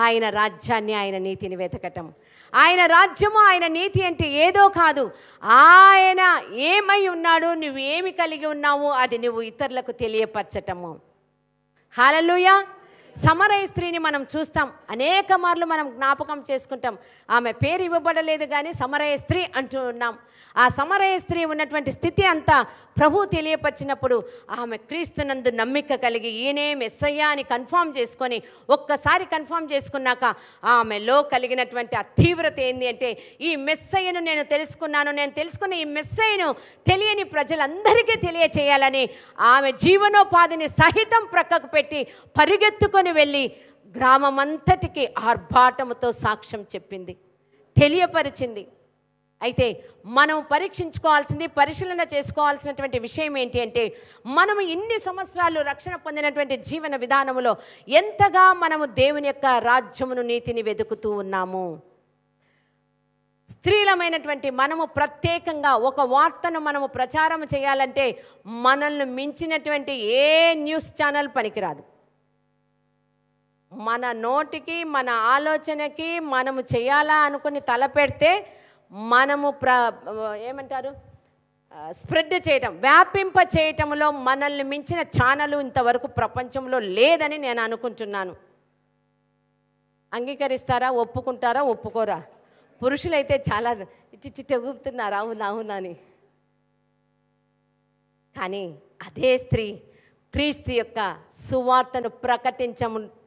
ఆయన రాజ్యాన్ని, ఆయన నీతిని వెతకటం. ఆయన రాజ్యము, ఆయన నీతి అంటే ఏదో కాదు, ఆయన ఏమై ఉన్నాడు, నువ్వు ఏమి కలిగి ఉన్నావు అది నువ్వు ఇతరులకు తెలియపరచటము. హల్లెలూయా. సమరయ స్త్రీని మనం చూస్తాం, అనేక మార్లు మనం జ్ఞాపకం చేసుకుంటాం. ఆమె పేరు ఇవ్వబడలేదు కానీ సమరయ స్త్రీ అంటూ ఉన్నాం. ఆ సమరయ స్త్రీ ఉన్నటువంటి స్థితి అంతా ప్రభు తెలియపరిచినప్పుడు ఆమె క్రీస్తునందు నమ్మిక కలిగి ఈయనే మెస్సయ్య అని కన్ఫర్మ్ చేసుకొని, ఒక్కసారి కన్ఫర్మ్ చేసుకున్నాక ఆమెలో కలిగినటువంటి ఆ తీవ్రత ఏంది అంటే, ఈ మెస్సయ్యను నేను తెలుసుకున్నాను, నేను తెలుసుకున్న ఈ మెస్సయ్యను తెలియని ప్రజలందరికీ తెలియచేయాలని ఆమె జీవనోపాధిని సహితం ప్రక్కకు పెట్టి పరిగెత్తుకొని వెళ్ళి గ్రామమంతటికి ఆర్భాటముతో సాక్ష్యం చెప్పింది, తెలియపరిచింది. అయితే మనం పరీక్షించుకోవాల్సింది, పరిశీలన చేసుకోవాల్సినటువంటి విషయం ఏంటి అంటే, మనము ఇన్ని సంవత్సరాలు రక్షణ పొందినటువంటి జీవన విధానములో ఎంతగా మనము దేవుని యొక్క రాజ్యమును, నీతిని వెతుకుతూ ఉన్నాము. స్త్రీలమైనటువంటి మనము ప్రత్యేకంగా ఒక వార్తను మనము ప్రచారం చేయాలంటే మనల్ని మించినటువంటి ఏ న్యూస్ ఛానల్ పనికిరాదు. మన నోటికి, మన ఆలోచనకి మనము చేయాలా అనుకుని తలపెడితే మనము ఏమంటారు, స్ప్రెడ్ చేయటం, వ్యాపింప చేయటంలో మనల్ని మించిన ఛానల్ ఇంతవరకు ప్రపంచంలో లేదని నేను అనుకుంటున్నాను. అంగీకరిస్తారా? ఒప్పుకుంటారా? ఒప్పుకోరా? పురుషులైతే చాలా చిట్టగుపుతున్నారు అవునా అవునని. కానీ అదే స్త్రీ క్రీస్తు యొక్క సువార్తను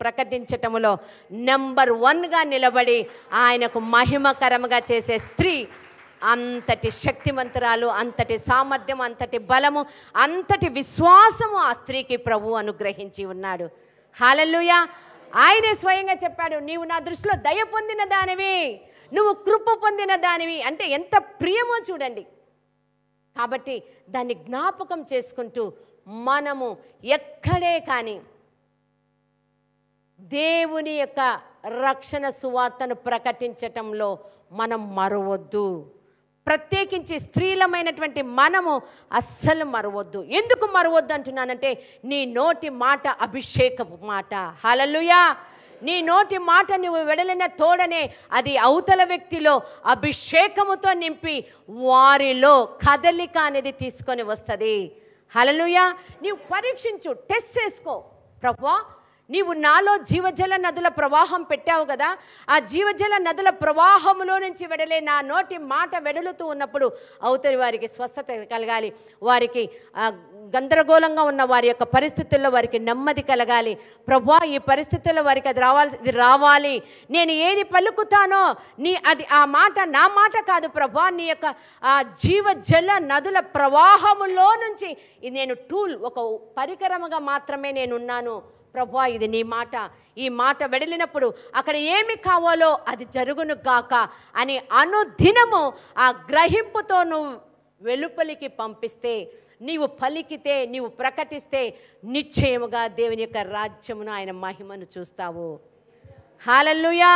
ప్రకటించటములో నెంబర్ 1గా నిలబడి ఆయనకు మహిమకరముగా చేసే స్త్రీ. అంతటి శక్తివంతురాలు, అంతటి సామర్థ్యం, అంతటి బలము, అంతటి విశ్వాసము ఆ స్త్రీకి ప్రభువు అనుగ్రహించి ఉన్నాడు. హల్లెలూయా. ఆయనే స్వయంగా చెప్పాడు, నీవు నా దృష్టిలో దయ పొందిన దానివి, నువ్వు కృప పొందిన దానివి. అంటే ఎంత ప్రియమో చూడండి. కాబట్టి దాన్ని జ్ఞాపకం చేసుకుంటూ మనము ఎక్కడే కానీ దేవుని యొక్క రక్షణ సువార్తను ప్రకటించటంలో మనం మరవద్దు. ప్రత్యేకించి స్త్రీలమైనటువంటి మనము అస్సలు మరవద్దు. ఎందుకు మరవద్దు అంటున్నానంటే, నీ నోటి మాట అభిషేకపు మాట. హల్లెలూయా. నీ నోటి మాట నువ్వు వెడలిన తోడనే అది అవతల వ్యక్తిలో అభిషేకముతో నింపి వారిలో కదలిక అనేది తీసుకొని వస్తుంది. హల్లెలూయా. నీవు పరీక్షించు, టెస్ట్ చేసుకో. ప్రభువా, నీవు నాలో జీవజల నదుల ప్రవాహం పెట్టావు కదా, ఆ జీవజల నదుల ప్రవాహంలో నుంచి వెడలే నా నోటి మాట వెడలుతూ ఉన్నప్పుడు అవతలి వారికి స్వస్థత కలగాలి, వారికి గందరగోళంగా ఉన్న వారి యొక్క పరిస్థితుల్లో వారికి నెమ్మది కలగాలి. ప్రభువా, ఈ పరిస్థితుల్లో వారికి అది రావాలి. నేను ఏది పలుకుతానో అది ఆ మాట నా మాట కాదు ప్రభువా, నీ యొక్క ఆ జీవజల నదుల ప్రవాహములో నుంచి నేను ఒక పరికరముగా మాత్రమే నేనున్నాను. ప్రభువా, ఇది నీ మాట, ఈ మాట వెడలినప్పుడు అక్కడ ఏమి కావాలో అది జరుగును గాక అని అనుదినము ఆ గ్రహింపుతో నువ్వు వెలుపలికి పంపిస్తే, నీవు పలికితే, నీవు ప్రకటిస్తే నిశ్చయముగా దేవుని యొక్క రాజ్యమును, ఆయన మహిమను చూస్తావు. హల్లెలూయా.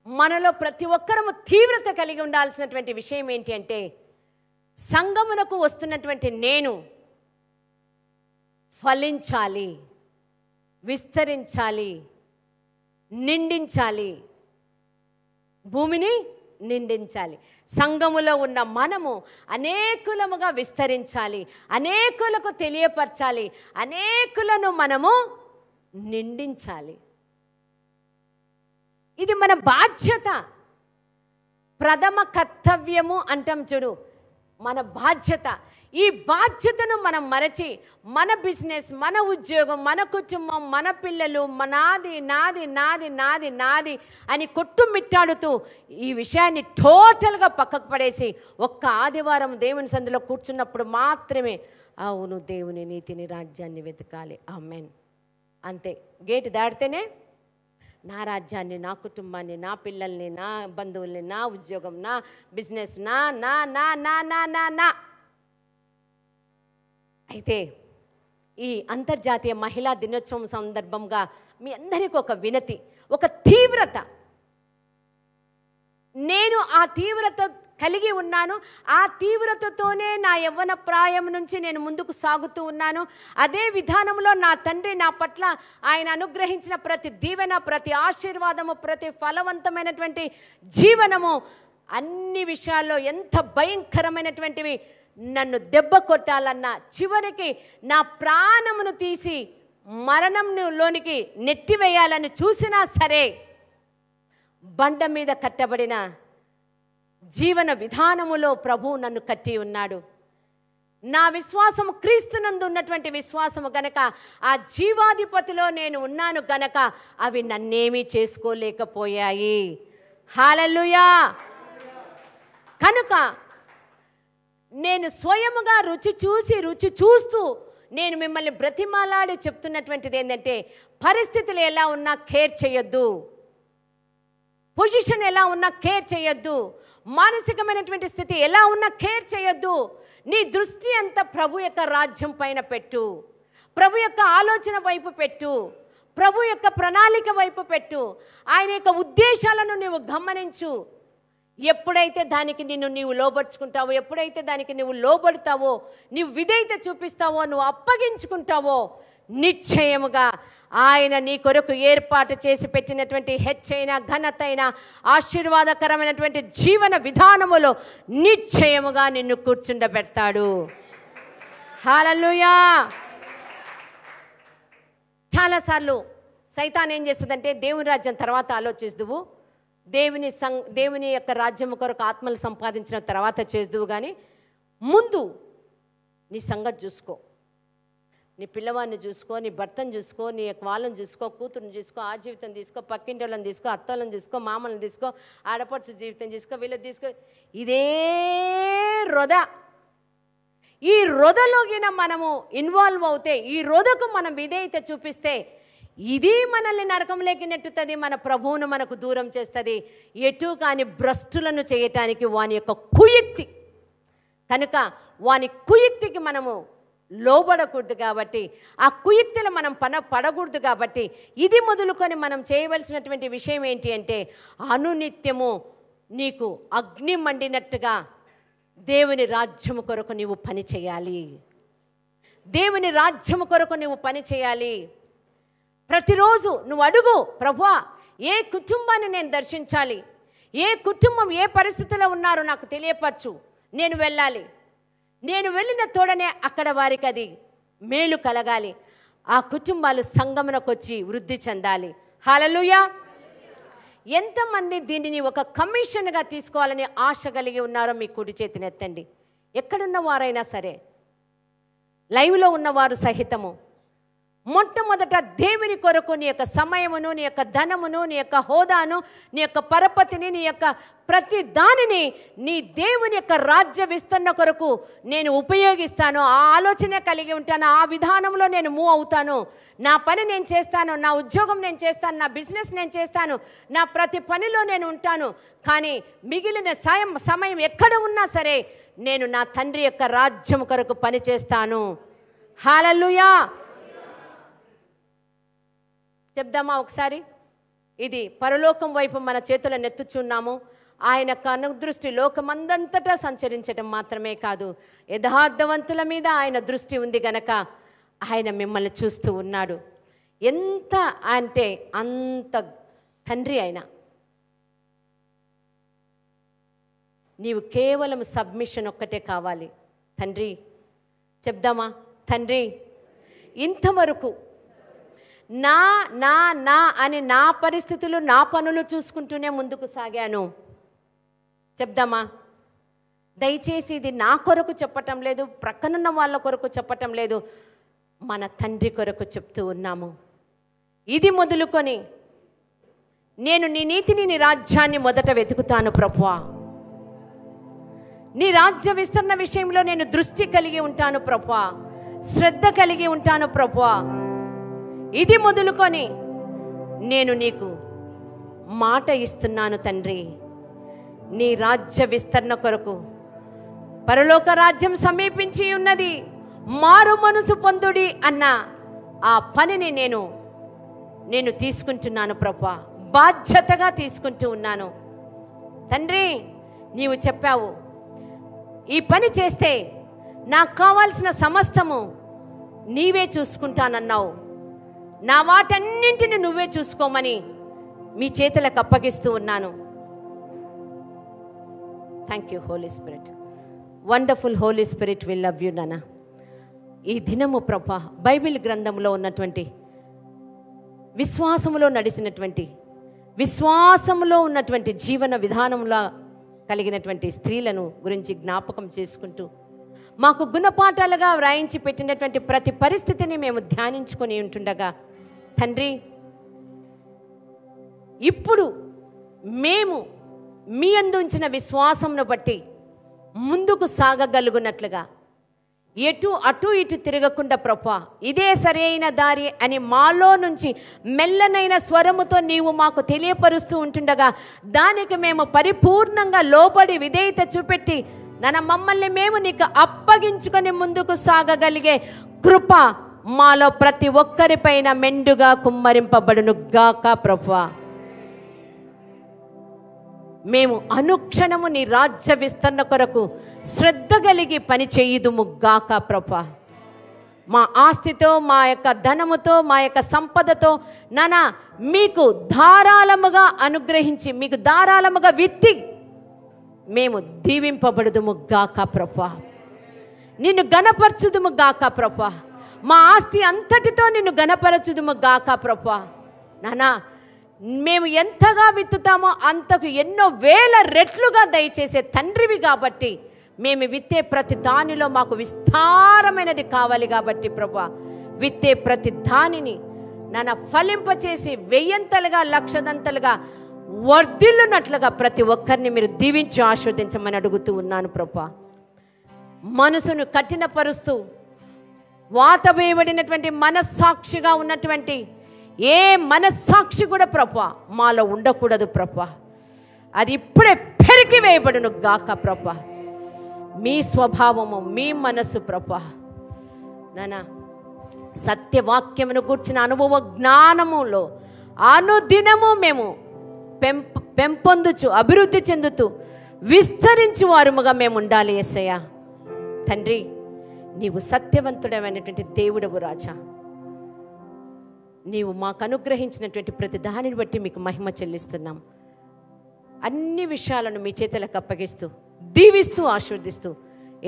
మనలో ప్రతి ఒక్కరము తీవ్రత కలిగి ఉండాల్సినటువంటి విషయం ఏంటి అంటే, సంఘమునకు వస్తున్నటువంటి నేను ఫలించాలి, విస్తరించాలి, నిండించాలి, భూమిని నిండించాలి. సంఘములో ఉన్న మనము అనేకులముగా విస్తరించాలి, అనేకులకు తెలియపరచాలి, అనేకులను మనము నిండించాలి. ఇది మన బాధ్యత, ప్రథమ కర్తవ్యము అంటాం చూడు, మన బాధ్యత. ఈ బాధ్యతను మనం మరచి మన బిజినెస్, మన ఉద్యోగం, మన కుటుంబం, మన పిల్లలు, నాది నాది నాది నాది నాది అని కొట్టుమిట్టాడుతూ ఈ విషయాన్ని టోటల్గా పక్కకు పడేసి ఒక్క ఆదివారం దేవుని సందులో కూర్చున్నప్పుడు మాత్రమే అవును దేవుని నీతిని రాజ్యాన్ని వెతకాలి, ఆమేన్, అంతే. గేటు దాటితేనే నా రాజ్యాన్ని, నా కుటుంబాన్ని, నా పిల్లల్ని, నా బంధువుల్ని, నా ఉద్యోగం, నా బిజినెస్, నా నా నా నా నా నా నా అయితే ఈ అంతర్జాతీయ మహిళా దినోత్సవం సందర్భంగా మీ అందరికీ ఒక వినతి, ఒక తీవ్రత. నేను ఆ తీవ్రత కలిగి ఉన్నాను. ఆ తీవ్రతతోనే నా యవ్వన ప్రాయం నుంచి నేను ముందుకు సాగుతూ ఉన్నాను. అదే విధానంలో నా తండ్రి నా పట్ల ఆయన అనుగ్రహించిన ప్రతి దీవెన, ప్రతి ఆశీర్వాదము, ప్రతి ఫలవంతమైనటువంటి జీవనము, అన్ని విషయాల్లో ఎంత భయంకరమైనటువంటివి నన్ను కొట్టాలన్నా, చివరికి నా ప్రాణమును తీసి మరణంలోనికి నెట్టివేయాలని చూసినా సరే, బండ మీద కట్టబడిన జీవన విధానములో ప్రభువు నన్ను కట్టి ఉన్నాడు. నా విశ్వాసము క్రీస్తునందు ఉన్నటువంటి విశ్వాసము గనక, ఆ జీవాధిపతిలో నేను ఉన్నాను గనక అవి నన్నేమీ చేసుకోలేకపోయాయి. హల్లెలూయా. కనుక నేను స్వయముగా రుచి చూస్తూ నేను మిమ్మల్ని బ్రతిమాలాడి చెప్తున్నటువంటిది ఏంటంటే, పరిస్థితులు ఎలా ఉన్నా కేర్ చేయొద్దు, పొజిషన్ ఎలా ఉన్నా కేర్ చేయొద్దు, మానసికమైనటువంటి స్థితి ఎలా ఉన్నా కేర్ చేయొద్దు. నీ దృష్టి అంతా ప్రభు యొక్క రాజ్యం పైన పెట్టు, ప్రభు యొక్క ఆలోచన వైపు పెట్టు, ప్రభు యొక్క ప్రణాళిక వైపు పెట్టు, ఆయన యొక్క ఉద్దేశాలను నీవు గమనించు. ఎప్పుడైతే దానికి నీవు లోబర్చుకుంటావో, ఎప్పుడైతే దానికి నువ్వు లోబడతావో, నీవు విధేయత చూపిస్తావో, నువ్వు అప్పగించుకుంటావో, నిశ్చయముగా ఆయన నీ కొరకు ఏర్పాటు చేసి పెట్టినటువంటి హెచ్చైన ఘనతైన ఆశీర్వాదకరమైనటువంటి జీవన విధానములో నిశ్చయముగా నిన్ను కూర్చుండబెడతాడు. హల్లెలూయా. చాలాసార్లు సైతాన్ ఏం చేస్తుందంటే దేవుని రాజ్యం తర్వాత ఆలోచిస్తువు, దేవుని యొక్క రాజ్యం కొరకు ఆత్మలు సంపాదించిన తర్వాత చేస్తువు, కానీ ముందు నీ సంగతి చూసుకో, నీ పిల్లవాడిని చూసుకో, నీ భర్తను చూసుకో, నీ యొక్క వాళ్ళని చూసుకో, కూతురుని చూసుకో, ఆ జీవితం తీసుకో, పక్కింటి వాళ్ళని తీసుకో, అత్తోళ్ళని తీసుకో, మామల్ని తీసుకో, ఆడపడుచు జీవితం తీసుకో, వీళ్ళని తీసుకో. ఇదే రొద. ఈ రొదలోగిన మనము ఇన్వాల్వ్ అవుతే, ఈ రొదకు మనం విధేయత చూపిస్తే ఇది మనల్ని నరకంలోకి నెట్టుతుంది, మన ప్రభువును మనకు దూరం చేస్తుంది. ఎటు కాని భ్రష్టులను చేయటానికి వాని యొక్క కుయుక్తి కనుక వాని కుయుక్తికి మనము లోబడకూడదు. కాబట్టి ఆ కుయుక్తిలో మనం పడకూడదు. కాబట్టి ఇది మొదలుకొని మనం చేయవలసినటువంటి విషయం ఏంటి అంటే, అనునిత్యము నీకు అగ్ని మండినట్టుగా దేవుని రాజ్యము కొరకు నీవు పని చేయాలి. దేవుని రాజ్యము కొరకు నీవు పని చేయాలి. ప్రతిరోజు నువ్వు అడుగు, ప్రభువా ఏ కుటుంబాన్ని నేను దర్శించాలి, ఏ కుటుంబం ఏ పరిస్థితిలో ఉన్నారో నాకు తెలియపరచు, నేను వెళ్ళాలి. నేను వెళ్ళిన తోడనే అక్కడ వారికి అది మేలు కలగాలి, ఆ కుటుంబాలు సంగమునకు వచ్చి వృద్ధి చెందాలి. హల్లెలూయా. ఎంతమంది దీనిని ఒక కమిషన్గా తీసుకోవాలని ఆశ కలిగి ఉన్నారో మీ కుడి చేతిని ఎత్తండి. ఎక్కడున్న వారైనా సరే, లైవ్లో ఉన్నవారు సహితము, మొట్టమొదట దేవుని కొరకు నీ యొక్క సమయమును, నీ యొక్క ధనమును, నీ యొక్క హోదాను, నీ యొక్క పరపతిని, నీ యొక్క ప్రతి దానిని నీ దేవుని యొక్క రాజ్య విస్తరణ కొరకు నేను ఉపయోగిస్తాను. ఆ ఆలోచన కలిగి ఉంటాను, ఆ విధానంలో నేను మూవ్ అవుతాను. నా పని నేను చేస్తాను, నా ఉద్యోగం నేను చేస్తాను, నా బిజినెస్ నేను చేస్తాను, నా ప్రతి పనిలో నేను ఉంటాను. కానీ మిగిలిన సమయం ఎక్కడ ఉన్నా సరే నేను నా తండ్రి యొక్క రాజ్యం కొరకు పని చేస్తాను. హల్లెలూయా. చెప్దామా ఒకసారి? ఇది పరలోకం వైపు మన చేతులను ఎత్తుచున్నాము. ఆయన కనుదృష్టి లోకమందంతటా సంచరించటం మాత్రమే కాదు, యథార్థవంతుల మీద ఆయన దృష్టి ఉంది గనక ఆయన మిమ్మల్ని చూస్తూ ఉన్నాడు. ఎంత అంటే అంత తండ్రి ఆయన. నీవు కేవలం సబ్మిషన్ ఒక్కటే కావాలి. తండ్రి చెప్దామా? తండ్రి, ఇంతవరకు నా నా నా అని నా పరిస్థితులు, నా పనులు చూసుకుంటూనే ముందుకు సాగాను. చెప్దామా? దయచేసి ఇది నా కొరకు చెప్పటం లేదు, ప్రక్కనున్న వాళ్ళ కొరకు చెప్పటం లేదు, మన తండ్రి కొరకు చెప్తూ ఉన్నాము. ఇది మొదలుకొని నేను నీ నీతిని, నీ రాజ్యాన్ని మొదట వెతుకుతాను ప్రభువా. నీ రాజ్య విస్తరణ విషయంలో నేను దృష్టి కలిగి ఉంటాను ప్రభువా, శ్రద్ధ కలిగి ఉంటాను ప్రభువా. ఇది మొదలుకొని నేను నీకు మాట ఇస్తున్నాను తండ్రి, నీ రాజ్య విస్తరణ కొరకు. పరలోక రాజ్యం సమీపించి ఉన్నది, మారు మనసు పొందుడి అన్న ఆ పనిని నేను తీసుకుంటున్నాను ప్రభువా, బాధ్యతగా తీసుకుంటూ ఉన్నాను. తండ్రి, నీవు చెప్పావు ఈ పని చేస్తే నాకు కావాల్సిన సమస్తము నీవే చూసుకుంటానన్నావు. నా వాటన్నింటిని నువ్వే చూసుకోమని మీ చేతులకు అప్పగిస్తూ ఉన్నాను. Thank you holy spirit. Wonderful holy spirit, will love you నాన్న. ఈ దినము ప్రభా బైబిల్ గ్రంథంలో ఉన్నటువంటి విశ్వాసములో నడిచినటువంటి, విశ్వాసములో ఉన్నటువంటి జీవన విధానంలో కలిగినటువంటి స్త్రీలను గురించి జ్ఞాపకం చేసుకుంటూ మాకు గుణపాఠాలుగా వ్రాయించి పెట్టినటువంటి ప్రతి పరిస్థితిని మేము ధ్యానించుకొని ఉంటుండగా తండ్రి, ఇప్పుడు మేము మీ యందు ఉంచిన విశ్వాసమును బట్టి ముందుకు సాగగలుగునట్లుగా, అటు ఇటు తిరగకుండా ప్రభా ఇదే సరైన దారి అని మాలో నుంచి మెల్లనైన స్వరముతో నీవు మాకు తెలియపరుస్తూ ఉంటుండగా దానికి మేము పరిపూర్ణంగా లోబడి విధేయత చూపెట్టి మమ్మల్ని మేము నీకు అప్పగించుకొని ముందుకు సాగగలిగే కృప మాలో ప్రతి ఒక్కరిపైన మెండుగా కుమ్మరింపబడును గాక ప్రభువా. మేము అనుక్షణము నీ రాజ్య విస్తరణ కొరకు శ్రద్ధ కలిగి పని చేయుదుము గాక ప్రభువా. మా ఆస్తితో, మా యొక్క ధనముతో, మా యొక్క సంపదతో నాన్న మీకు ధారాళముగా అనుగ్రహించి, మీకు ధారాళముగా విత్తి మేము దీవింపబడుదుము గాక ప్రభా. నిన్ను గణపరచుదుము గాక ప్రభా. మా ఆస్తి అంతటితో నిన్ను గణపరచుదుము గాక ప్రభా. నానా మేము ఎంతగా విత్తుతామో అంతకు ఎన్నో వేల రెట్లుగా దయచేసే తండ్రివి కాబట్టి మేము విత్తే ప్రతి దానిలో మాకు విస్తారమైనది కావాలి కాబట్టి ప్రభా, విత్తే ప్రతి దానిని నాన్న ఫలింపచేసి 1000 లక్షదంతలుగా వర్ధిల్లునట్లుగా ప్రతి ఒక్కరిని మీరు దీవించి ఆస్వాదించమని అడుగుతూ ఉన్నాను ప్రభా. మనసును కఠినపరుస్తూ వాతవేయబడినటువంటి మనస్సాక్షిగా ఉన్నటువంటి ఏ మనస్సాక్షి కూడా ప్రభా మాలో ఉండకూడదు ప్రభా. అది ఇప్పుడే పెరికి వేయబడును గాక ప్రభా. మీ స్వభావము, మీ మనస్సు ప్రభా నాన్న సత్యవాక్యమును కూర్చిన అనుభవ జ్ఞానములో అనుదినము మేము పెంపొందుచు అభివృద్ధి చెందుతూ విస్తరించు వారుముగా మేము ఉండాలి యేసయ్య. తండ్రి నీవు సత్యవంతుడమైనటువంటి దేవుడవు రాజా. నీవు మాకు అనుగ్రహించినటువంటి ప్రతి దానిని బట్టి మీకు మహిమ చెల్లిస్తున్నాం. అన్ని విషయాలను మీ చేతులకు అప్పగిస్తూ దీవిస్తూ ఆశీర్వదిస్తూ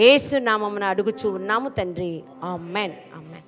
యేసు నామమున అడుగుచూ ఉన్నాము తండ్రి. ఆమేన్, ఆమేన్.